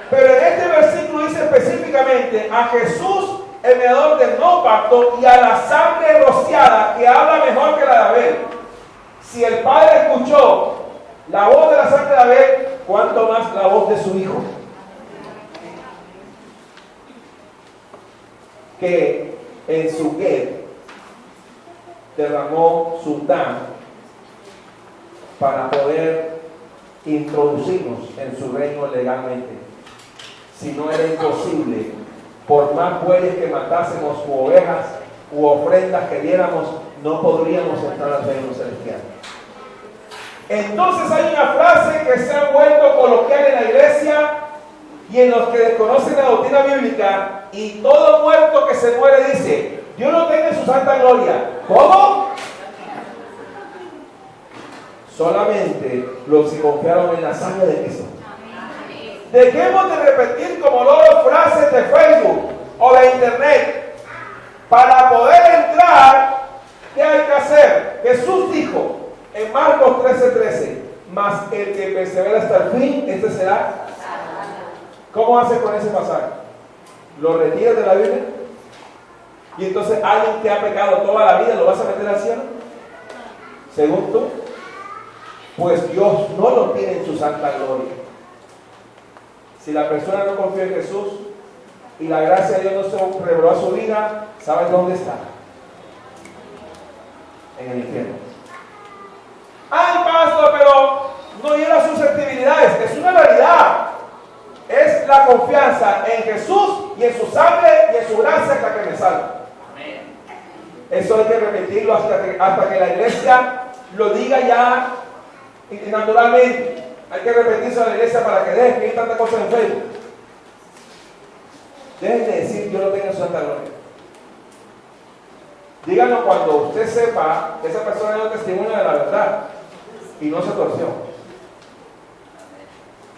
Pero en este versículo dice específicamente a Jesús, el mediador del nuevo pacto, y a la sangre rociada que habla mejor que la de Abel. Si el Padre escuchó la voz de la sangre de Abel, ¿cuánto más la voz de su Hijo? Que en su qué derramó su dam para poder introducirnos en su reino legalmente. Si no era imposible, por más bueyes que matásemos u ovejas u ofrendas que diéramos, no podríamos entrar al reino celestial. Entonces hay una frase que se ha vuelto coloquial en la iglesia y en los que desconocen la doctrina bíblica, y todo muerto que se muere dice, Dios lo tenga en su santa gloria. ¿Cómo? Solamente los que confiaron en la sangre de Cristo. Dejemos de repetir como loro frases de Facebook o de internet. Para poder entrar, ¿qué hay que hacer? Jesús dijo en Marcos 13:13, mas el que persevera hasta el fin, este será. ¿Cómo hace con ese pasaje? ¿Lo retiras de la Biblia? Y entonces alguien que ha pecado toda la vida, ¿lo vas a meter al cielo? Según tú. Pues Dios no lo tiene en su santa gloria. Si la persona no confía en Jesús y la gracia de Dios no se reveló a su vida, ¿sabes dónde está? En el infierno. ¡Ay, pastor! Pero no llena susceptibilidades. Es una realidad. Es la confianza en Jesús y en su sangre y en su gracia la que me salva. Eso hay que repetirlo hasta que la iglesia lo diga ya naturalmente. Hay que repetirse a la iglesia para que deje que hay tanta cosa en Facebook. Dejen de decir Dios lo tenga en su santa gloria. Díganlo cuando usted sepa que esa persona dio testimonio de la verdad y no se torció.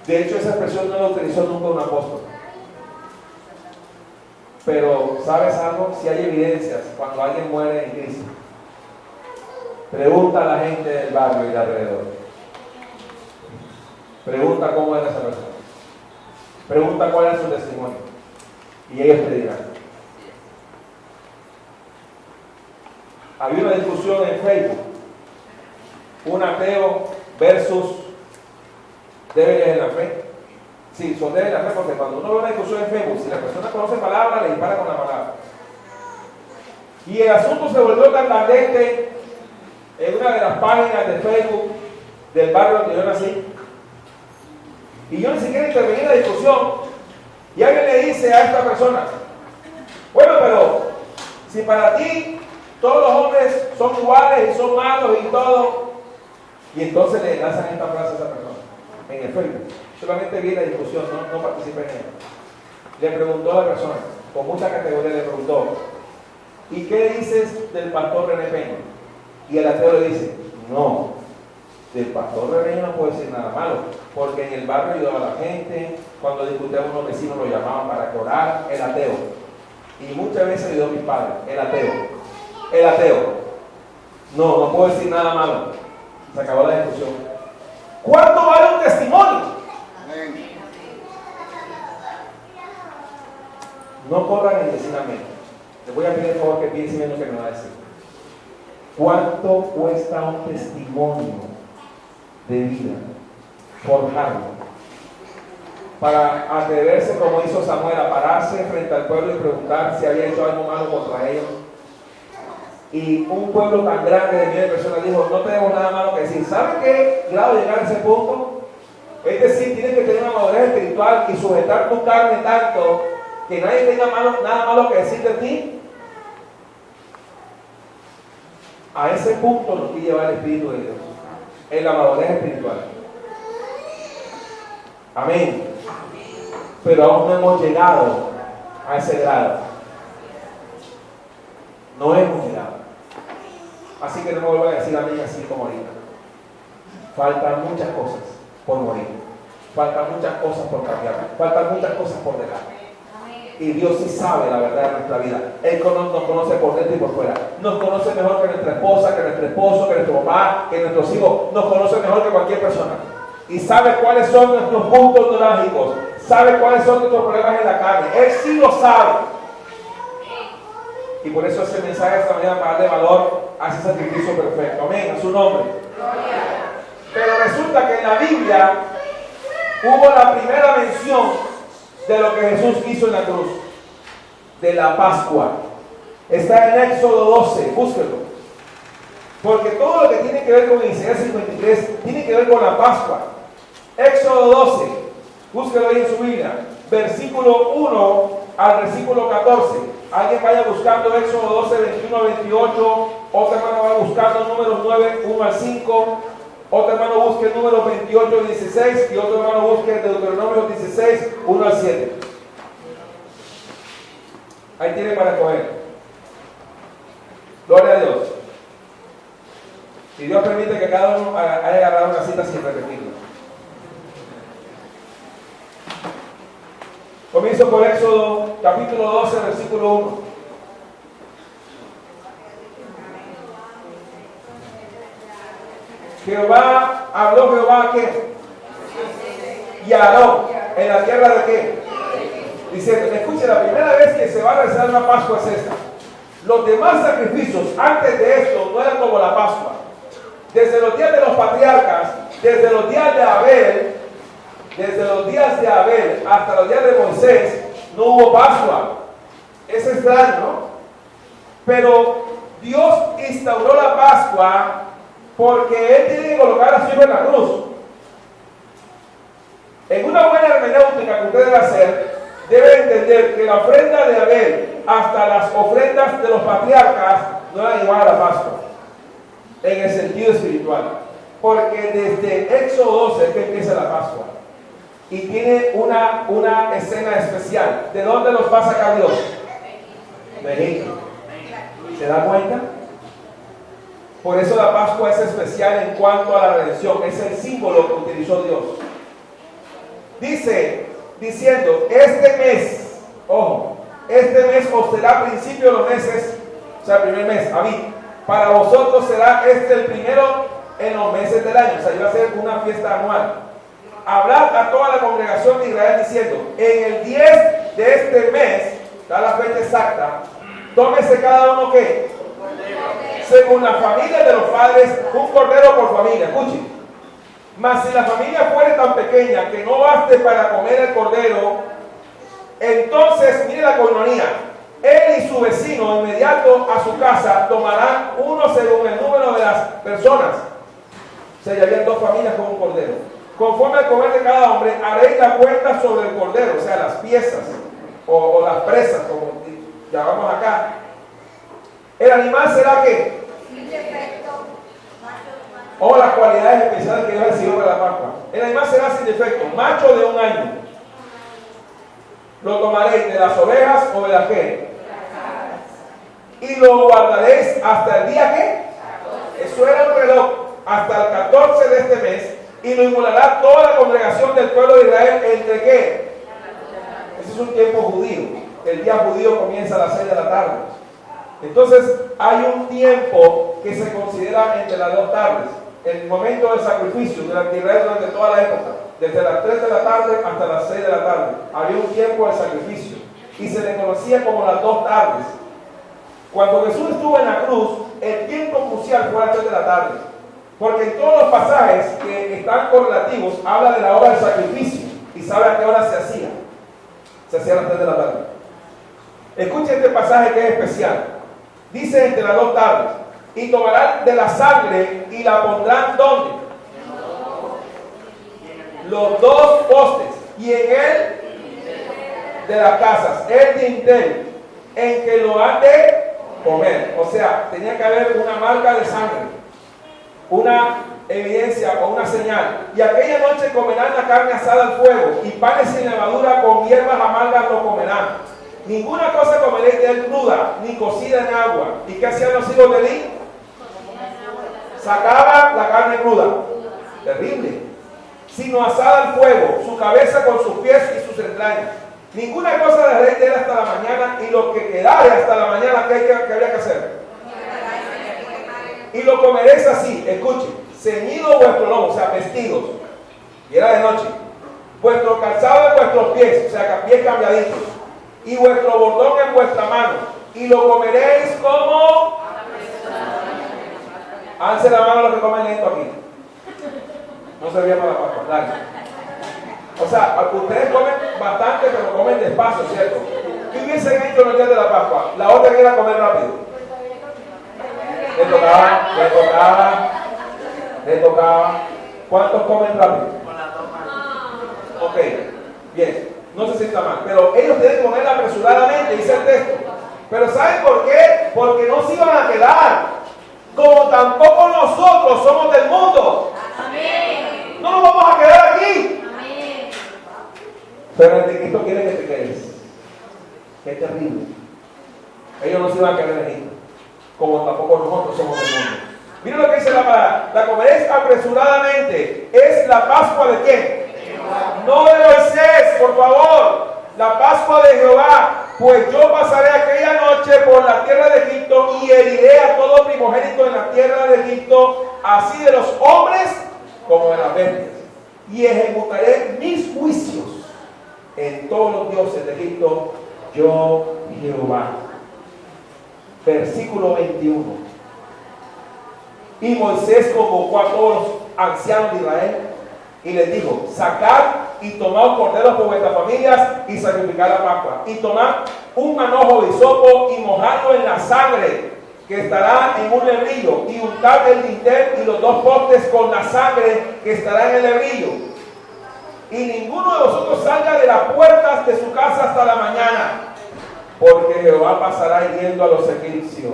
De hecho, esa expresión no la utilizó nunca un apóstol. Pero, ¿sabes algo? Si hay evidencias cuando alguien muere en Cristo. Pregunta a la gente del barrio y de alrededor. Pregunta cómo era esa persona. Pregunta cuál era su testimonio. Y ellos te dirán. Había una discusión en Facebook. Un ateo versus débiles en la fe. Sí, son débiles en la fe porque cuando uno ve una discusión en Facebook, si la persona conoce palabras, le dispara con la palabra. Y el asunto se volvió tan candente en una de las páginas de Facebook del barrio donde yo nací. Y yo ni siquiera intervení en la discusión. Y alguien le dice a esta persona, bueno, pero si para ti todos los hombres son iguales y son malos y todo. Y entonces le lanzan esta frase a esa persona en el Facebook. Solamente vi la discusión, no participé en ella. Le preguntó a la persona, con mucha categoría le preguntó, ¿y qué dices del pastor René Peña? Y el ateo le dice, no, del pastor René no puedo decir nada malo, porque en el barrio ayudaba a la gente, cuando discutíamos unos vecinos lo llamaban para que orar, el ateo. Y muchas veces ayudó a mis padres, el ateo. El ateo. No puedo decir nada malo. Se acabó la discusión. ¿Cuánto vale un testimonio? No corran en decir amén. Les voy a pedir por favor que piensen en lo que me va a decir. ¿Cuánto cuesta un testimonio de vida? Forjarlo. Para atreverse, como hizo Samuel, a pararse frente al pueblo y preguntar si había hecho algo malo contra ellos. Y un pueblo tan grande de miles de personas dijo, no tenemos nada malo que decir. ¿Sabe qué grado llegar a ese punto? Es decir, tienes que tener una madurez espiritual y sujetar tu carne tanto que nadie tenga nada malo que decir de ti. A ese punto nos quiere llevar el Espíritu de Dios, en la madurez espiritual. Amén. Pero aún no hemos llegado a ese grado. No hemos llegado. Así que no me vuelvan a decir amén así como ahorita. Faltan muchas cosas por morir. Faltan muchas cosas por cambiar. Faltan muchas cosas por dejar. Y Dios sí sabe la verdad de nuestra vida. Él nos conoce por dentro y por fuera. Nos conoce mejor que nuestra esposa, que nuestro esposo, que nuestro papá, que nuestros hijos. Nos conoce mejor que cualquier persona. Y sabe cuáles son nuestros puntos neurálgicos. Sabe cuáles son nuestros problemas en la carne. Él sí lo sabe. Y por eso ese mensaje esta mañana para darle valor a ese sacrificio perfecto. Amén, a su nombre. Pero resulta que en la Biblia hubo la primera mención de lo que Jesús hizo en la cruz, de la Pascua. Está en Éxodo 12, búsquelo. Porque todo lo que tiene que ver con Isaías 53 tiene que ver con la Pascua. Éxodo 12, búsquelo ahí en su Biblia, versículo 1 al versículo 14. Alguien vaya buscando Éxodo 12, 21 al 28. Otro hermano va buscando números 9, 1 al 5. Otro hermano busque el número 28, 16. Y otro hermano busque el Deuteronomio 16, 1 al 7. Ahí tiene para escoger. Gloria a Dios. Y Dios permite que cada uno haya agarrado una cita sin repetirlo. Comienzo por Éxodo capítulo 12, versículo 1. Habló Jehová a qué? Y a Aarón, en la tierra de qué? Diciendo, escuche, la primera vez que se va a realizar una Pascua es esta. Los demás sacrificios antes de esto no eran como la Pascua. Desde los días de los patriarcas, desde los días de Abel, hasta los días de Moisés, no hubo Pascua. Es extraño, ¿no? Pero Dios instauró la Pascua porque Él tiene que colocar a su hijo en la cruz. En una buena hermenéutica que usted debe hacer, debe entender que la ofrenda de Abel hasta las ofrendas de los patriarcas no eran igual a la Pascua, en el sentido espiritual. Porque desde Éxodo 12 es que empieza la Pascua. y tiene una escena especial. ¿De dónde los va a sacar Dios? De Egipto. ¿Se da cuenta? Por eso la Pascua es especial en cuanto a la redención. Es el símbolo que utilizó Dios. Diciendo, este mes, ojo, este mes os será principio de los meses, o sea, el primer mes, Abib. Para vosotros será este el primero en los meses del año. O sea, iba a ser una fiesta anual. Hablad a toda la congregación de Israel diciendo, en el 10 de este mes, da la fecha exacta, tómese cada uno que, según la familia de los padres, un cordero por familia. Escuchen. Mas si la familia fuere tan pequeña que no baste para comer el cordero, entonces, mire la coinonía, él y su vecino inmediato a su casa tomarán uno según el número de las personas. O sea, ya habían 2 familias con un cordero. Conforme al comer de cada hombre, haréis la cuenta sobre el cordero, o sea, las piezas o las presas, como llamamos acá. El animal será ¿qué? Sin defecto. O las cualidades especiales que Dios decidió para la Pascua. El animal será sin defecto, macho de 1 año. Lo tomaréis de las ovejas o de las ¿qué? Y lo guardaréis hasta el día ¿qué? Eso era un reloj, hasta el 14 de este mes. Y lo inmolará toda la congregación del pueblo de Israel entre ¿qué? Ese es un tiempo judío. El día judío comienza a las 6 de la tarde. Entonces hay un tiempo que se considera entre las 2 tardes. El momento del sacrificio durante Israel durante toda la época. Desde las 3 de la tarde hasta las 6 de la tarde. Había un tiempo de sacrificio. Y se le conocía como las 2 tardes. Cuando Jesús estuvo en la cruz, el tiempo crucial fue a las 3 de la tarde. Porque en todos los pasajes que están correlativos habla de la hora del sacrificio y sabe a qué hora se hacía. Se hacía a las 3 de la tarde. Escuchen este pasaje que es especial. Dice entre las 2 tardes, y tomarán de la sangre y la pondrán ¿dónde? Los 2 postes y en él de las casas, el dintel en que lo han de comer. O sea, tenía que haber una marca de sangre, una evidencia o una señal. Y aquella noche comerán la carne asada al fuego y panes sin levadura con hierbas amargas lo comerán. Ninguna cosa comeréis de él cruda ni cocida en agua. ¿Y qué hacían los hijos de Elí? Sacaban la carne cruda, terrible, sino asada al fuego, su cabeza con sus pies y sus entrañas. Ninguna cosa dejaréis de él hasta la mañana, y lo que quedare hasta la mañana, ¿qué había que hacer? Y lo comeréis así, escuchen, ceñido vuestro lomo, o sea, vestidos, y era de noche, vuestro calzado en vuestros pies, o sea, pies cambiaditos, y vuestro bordón en vuestra mano, y lo comeréis como... Alce la mano los que comen lento aquí. No servía para la Pascua, dale. O sea, ustedes comen bastante, pero comen despacio, ¿cierto? ¿Qué hubiesen hecho los días de la Pascua? La otra que era comer rápido. Le tocaba. ¿Cuántos comen rápido? Ok, bien, no se sienta mal. Pero ellos tienen que comer apresuradamente, dice el texto. Pero ¿saben por qué? Porque no se iban a quedar. Como tampoco nosotros somos del mundo. Amén. No nos vamos a quedar aquí. Amén. Pero el Cristo quiere que te quedes. Qué terrible. Ellos no se iban a quedar en Egipto, como tampoco nosotros somos del mundo. Miren lo que dice la palabra. La comeréis apresuradamente. Es la Pascua de ¿quién? No de Moisés, por favor. La Pascua de Jehová. Pues yo pasaré aquella noche por la tierra de Egipto y heriré a todo primogénito en la tierra de Egipto, así de los hombres como de las bestias. Y ejecutaré mis juicios en todos los dioses de Egipto, yo Jehová. Versículo 21. Y Moisés convocó a todos los ancianos de Israel y les dijo: sacad y tomad corderos por vuestras familias y sacrificad la Pascua. Y tomad un manojo de hisopo y mojadlo en la sangre que estará en un lebrillo, y untad el dintel y los 2 postes con la sangre que estará en el lebrillo. Y ninguno de vosotros salga de las puertas de su casa hasta la mañana, porque Jehová pasará hiriendo a los egipcios.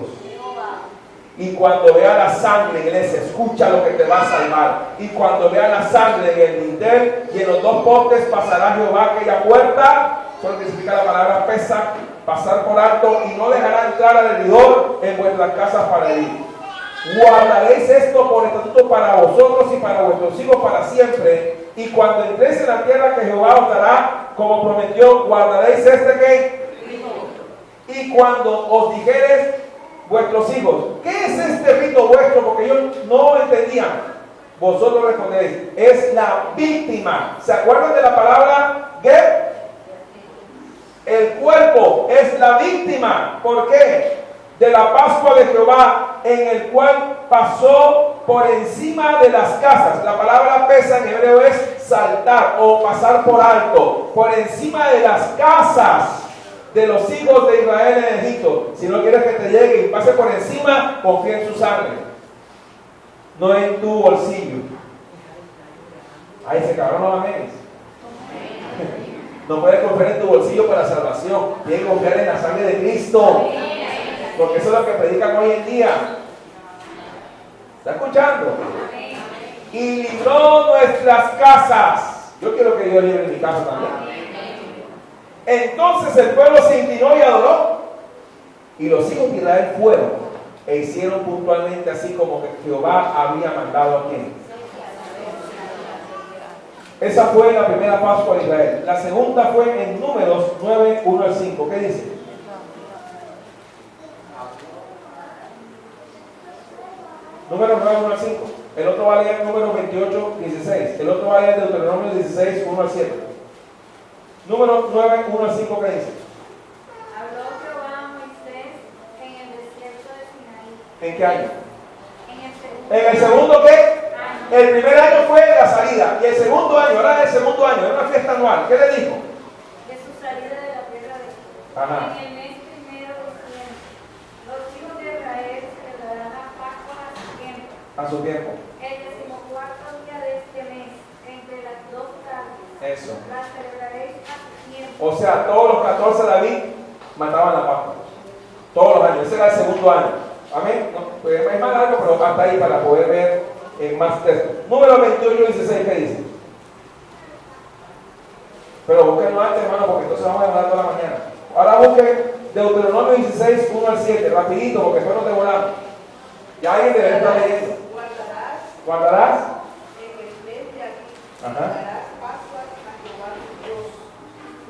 Y cuando vea la sangre, iglesia, escucha lo que te va a salvar. Y cuando vea la sangre en el dintel y en los dos postes, pasará Jehová aquella puerta. Eso significa la palabra pesa, pasar por alto, y no dejará entrar al heridor en vuestras casas para herir. Guardaréis esto por estatuto para vosotros y para vuestros hijos para siempre. Y cuando entréis en la tierra que Jehová os dará, como prometió, guardaréis este que. Y cuando os dijeres vuestros hijos, ¿qué es este rito vuestro? Porque ellos no entendían. Vosotros respondéis, es la víctima. ¿Se acuerdan de la palabra get? El cuerpo es la víctima. ¿Por qué? De la Pascua de Jehová, en el cual pasó por encima de las casas. La palabra pesa en hebreo es saltar o pasar por alto, por encima de las casas de los hijos de Israel en Egipto. Si no quieres que te llegue y pase por encima, confía en su sangre, no en tu bolsillo. Ahí se acabaron los amenes. No puedes confiar en tu bolsillo para salvación, tienes que confiar en la sangre de Cristo, porque eso es lo que predican hoy en día. ¿Está escuchando? Y libró nuestras casas. Yo quiero que Dios libre mi casa también. Entonces el pueblo se inclinó y adoró, y los hijos de Israel fueron e hicieron puntualmente así como que Jehová había mandado a quien. Esa fue la primera Pascua de Israel. La segunda fue en Números 9, 1 al 5. ¿Qué dice? Números 9, 1 al 5. El otro va a leer Números 28, 16. El otro va a leer Deuteronomio 16, 1 al 7. Números 9, 1 al 5, ¿qué dice? Habló Jehová a Moisés en el desierto de Sinaí. ¿En qué año? En ¿En el segundo qué? El primer año fue la salida. Y el segundo año, ahora es el segundo año, era una fiesta anual. ¿Qué le dijo? De su salida de la tierra de Egipto. Ajá. En el mes primero diciendo: los hijos de Israel celebrarán la Pascua a su tiempo. A su tiempo. El 14º día de este mes, entre las 2 tardes. Eso. La celebraréis a su tiempo. O sea, todos los 14 David mataban la Pascua. Todos los años. Ese era el segundo año. Amén. No, pues es más largo, pero hasta ahí para poder ver en más texto. Número 28, 16, ¿qué dice? Pero búsquenlo antes, hermano, porque entonces vamos a demorar toda la mañana. Ahora busquen Deuteronomio 16, 1 al 7, rapidito, porque después nos demoramos. Ya alguien debe estar leyendo. ¿Guardarás? En el mes de abril Ajá. darás Pascua a Jehová tu Dios,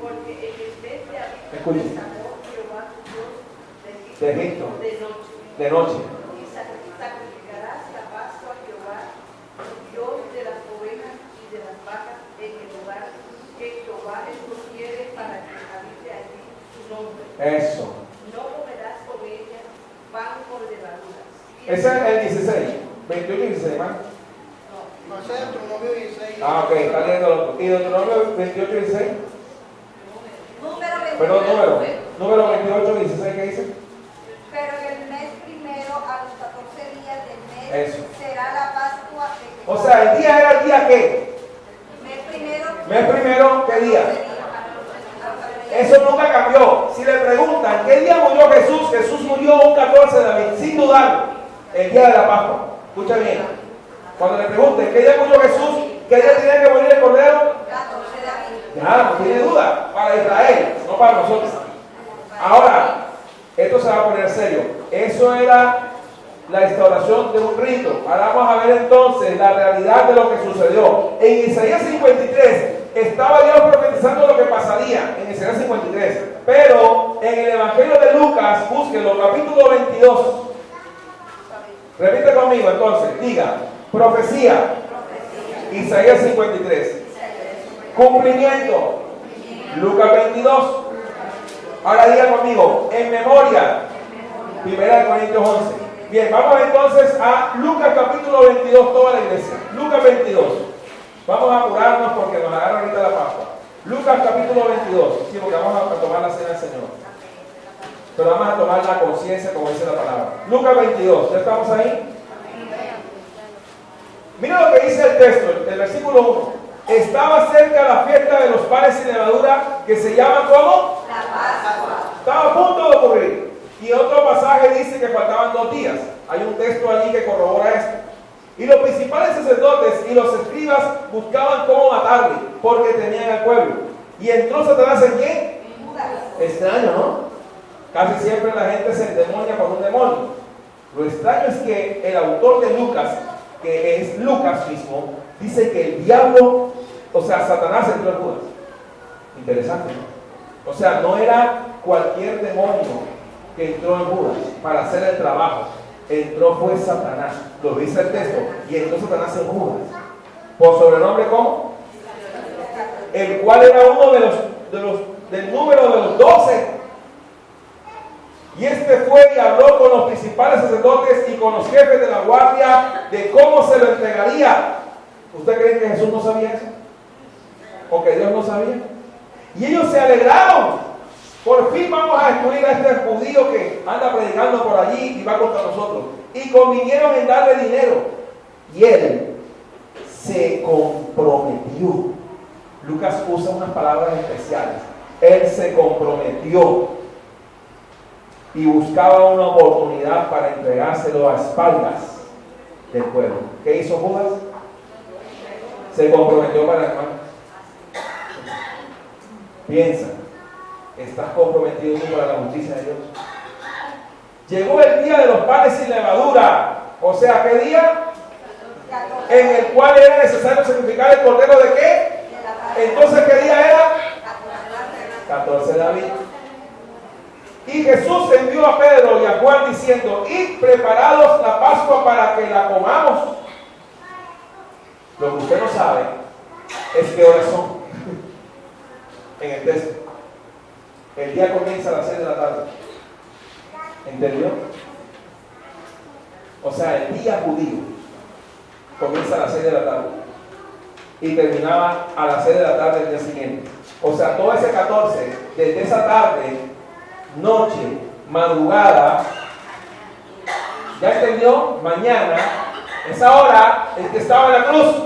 porque en el mes de abril Escuchen. te sacó Jehová tu Dios De Egipto. de noche. De noche. Y sacrificarás la Pascua a Jehová, tu Dios, de las ovejas y de las vacas en el lugar que Jehová escogiere para que habite allí su nombre. Eso. No comerás con ella pan por levaduras. Ese es el 16. 28 y 16, hermano. No, ese es Deuteronomio 16. Ah, ok, está leyendo el otro. ¿Y Deuteronomio 28 y 16? Número 28. Perdón, número 28 y 16, ¿qué dice? Pero en el mes primero, a los 14 días del mes, Eso. será la Pascua de O sea, el día era el día qué? mes primero. Mes primero, ¿qué día? Eso nunca cambió. Si le preguntan, ¿qué día murió Jesús? Jesús murió un 14 de abril, sin dudar, el día de la Pascua. Escucha bien. Cuando le pregunten, ¿qué día murió Jesús? ¿Qué día tenía que morir el Cordero? 14 de abril. Ya, no tiene duda. Para Israel, no para nosotros. Ahora, esto se va a poner serio. Eso era la instauración de un rito. Ahora vamos a ver entonces la realidad de lo que sucedió. En Isaías 53 estaba Dios profetizando lo que pasaría. En Isaías 53. Pero en el Evangelio de Lucas, búsquenlo, capítulo 22. Repite conmigo entonces. Diga, profecía. Isaías 53. Cumplimiento. Lucas 22. Ahora diga conmigo, en memoria. 1 Corintios 11. Bien, vamos entonces a Lucas capítulo 22, toda la iglesia. Lucas 22. Vamos a apurarnos porque nos agarra ahorita la Pascua. Lucas capítulo 22. Sí, porque vamos a tomar la cena del Señor. Pero vamos a tomar la conciencia, como dice la palabra. Lucas 22. ¿Ya estamos ahí? Mira lo que dice el texto, el versículo 1. Estaba cerca la fiesta de los panes sin levadura, que se llama ¿cómo? La Pascua. Estaba a punto de ocurrir. Y otro pasaje dice que faltaban 2 días. Hay un texto allí que corrobora esto. Y los principales sacerdotes y los escribas buscaban cómo matarle, porque temían al pueblo. Y entró Satanás ¿en quién? Extraño, ¿no? Casi siempre la gente se endemonia por un demonio. Lo extraño es que el autor de Lucas, que es Lucas mismo, dice que el diablo, o sea, Satanás entró en Judas. Interesante, ¿no? O sea, no era cualquier demonio que entró en Judas para hacer el trabajo. Entró fue Satanás, lo dice el texto, y entró Satanás en Judas. ¿Por sobrenombre cómo? El cual era uno del número de los 12. Y este fue y habló con los principales sacerdotes y con los jefes de la guardia de cómo se lo entregaría. ¿Usted cree que Jesús no sabía eso? ¿O que Dios no sabía? Y ellos se alegraron. Por fin vamos a destruir a este judío que anda predicando por allí y va contra nosotros. Y convinieron en darle dinero. Y él se comprometió. Lucas usa unas palabras especiales. Él se comprometió y buscaba una oportunidad para entregárselo a espaldas del pueblo. ¿Qué hizo Judas? Se comprometió para el hermano. Piensa. ¿Estás comprometido tú para la justicia de Dios? Llegó el día de los panes sin levadura. O sea, ¿qué día? En el cual era necesario sacrificar el cordero de qué? Entonces, ¿qué día era? 14 de abril. Y Jesús envió a Pedro y a Juan diciendo: id preparados la Pascua para que la comamos. Lo que usted no sabe es qué horas son en el texto. El día comienza a las 6 de la tarde. ¿Entendió? O sea, el día judío comienza a las 6 de la tarde y terminaba a las 6 de la tarde del día siguiente. O sea, todo ese 14, desde esa tarde, noche, madrugada, ¿ya entendió? Mañana, esa hora, el que estaba en la cruz.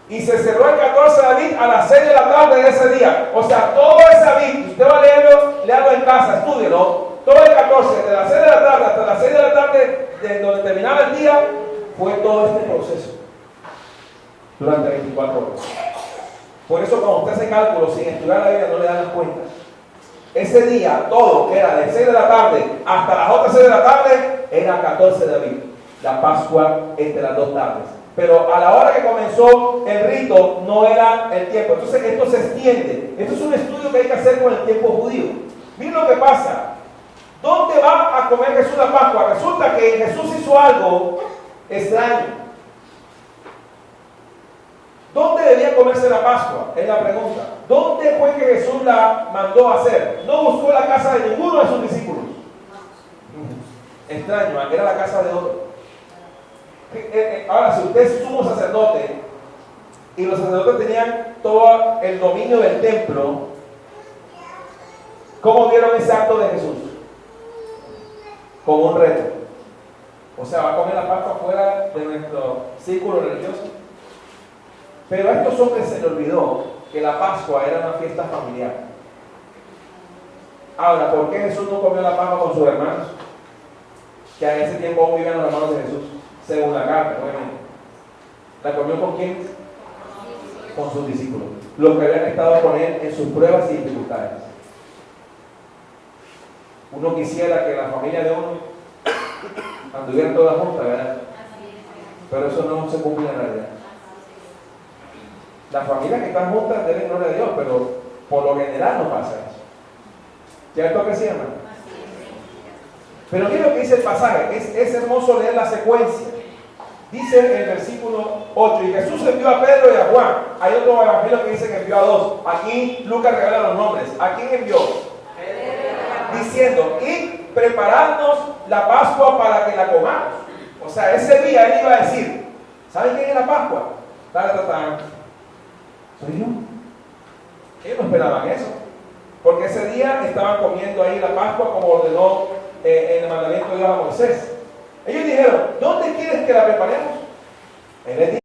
Y se cerró el 14 de abril a las 6 de la tarde de ese día. O sea, todo ese abril, usted va a leerlo en casa, estúdielo. Todo el 14, de las 6 de la tarde hasta las 6 de la tarde, de donde terminaba el día, fue todo este proceso. Durante 24 horas. Por eso cuando usted hace cálculos sin estudiar la Biblia no le dan las cuentas. Ese día, todo, que era de 6 de la tarde hasta las otras 6 de la tarde, era 14 de abril. La Pascua entre las dos tardes. Pero a la hora que comenzó el rito no era el tiempo. Entonces esto se extiende. Esto es un estudio que hay que hacer con el tiempo judío. Miren lo que pasa. ¿Dónde va a comer Jesús la Pascua? Resulta que Jesús hizo algo extraño. ¿Dónde debía comerse la Pascua? Es la pregunta. ¿Dónde fue que Jesús la mandó a hacer? No buscó la casa de ninguno de sus discípulos. Extraño, era la casa de otro. Ahora, si usted es sumo sacerdote y los sacerdotes tenían todo el dominio del templo, ¿cómo vieron ese acto de Jesús? Como un reto. O sea, va a comer la Pascua fuera de nuestro círculo religioso. Pero a estos hombres se les olvidó que la Pascua era una fiesta familiar. Ahora, ¿por qué Jesús no comió la Pascua con sus hermanos? Que en ese tiempo aún vivían los hermanos de Jesús. Según la carta, obviamente. ¿La comió con quién? Con sus discípulos. Los que habían estado con él en sus pruebas y dificultades. Uno quisiera que la familia de uno anduvieran todas juntas, ¿verdad? Pero eso no se cumple en realidad. Las familias que están juntas deben gloria a Dios, pero por lo general no pasa eso. ¿Cierto que sí, hermano? Pero mira lo que dice el pasaje. Es hermoso leer la secuencia. Dice en el versículo 8: y Jesús envió a Pedro y a Juan. Hay otro evangelio que dice que envió a dos. Aquí Lucas revela los nombres. ¿A quién envió? Diciendo: y prepararnos la Pascua para que la comamos. O sea, ese día él iba a decir: ¿saben quién es la Pascua? ¿Soy yo? Ellos no esperaban eso, porque ese día estaban comiendo ahí la Pascua como ordenó en el mandamiento de Dios a Moisés. Ellos dijeron: ¿dónde quieres que la preparemos? Él les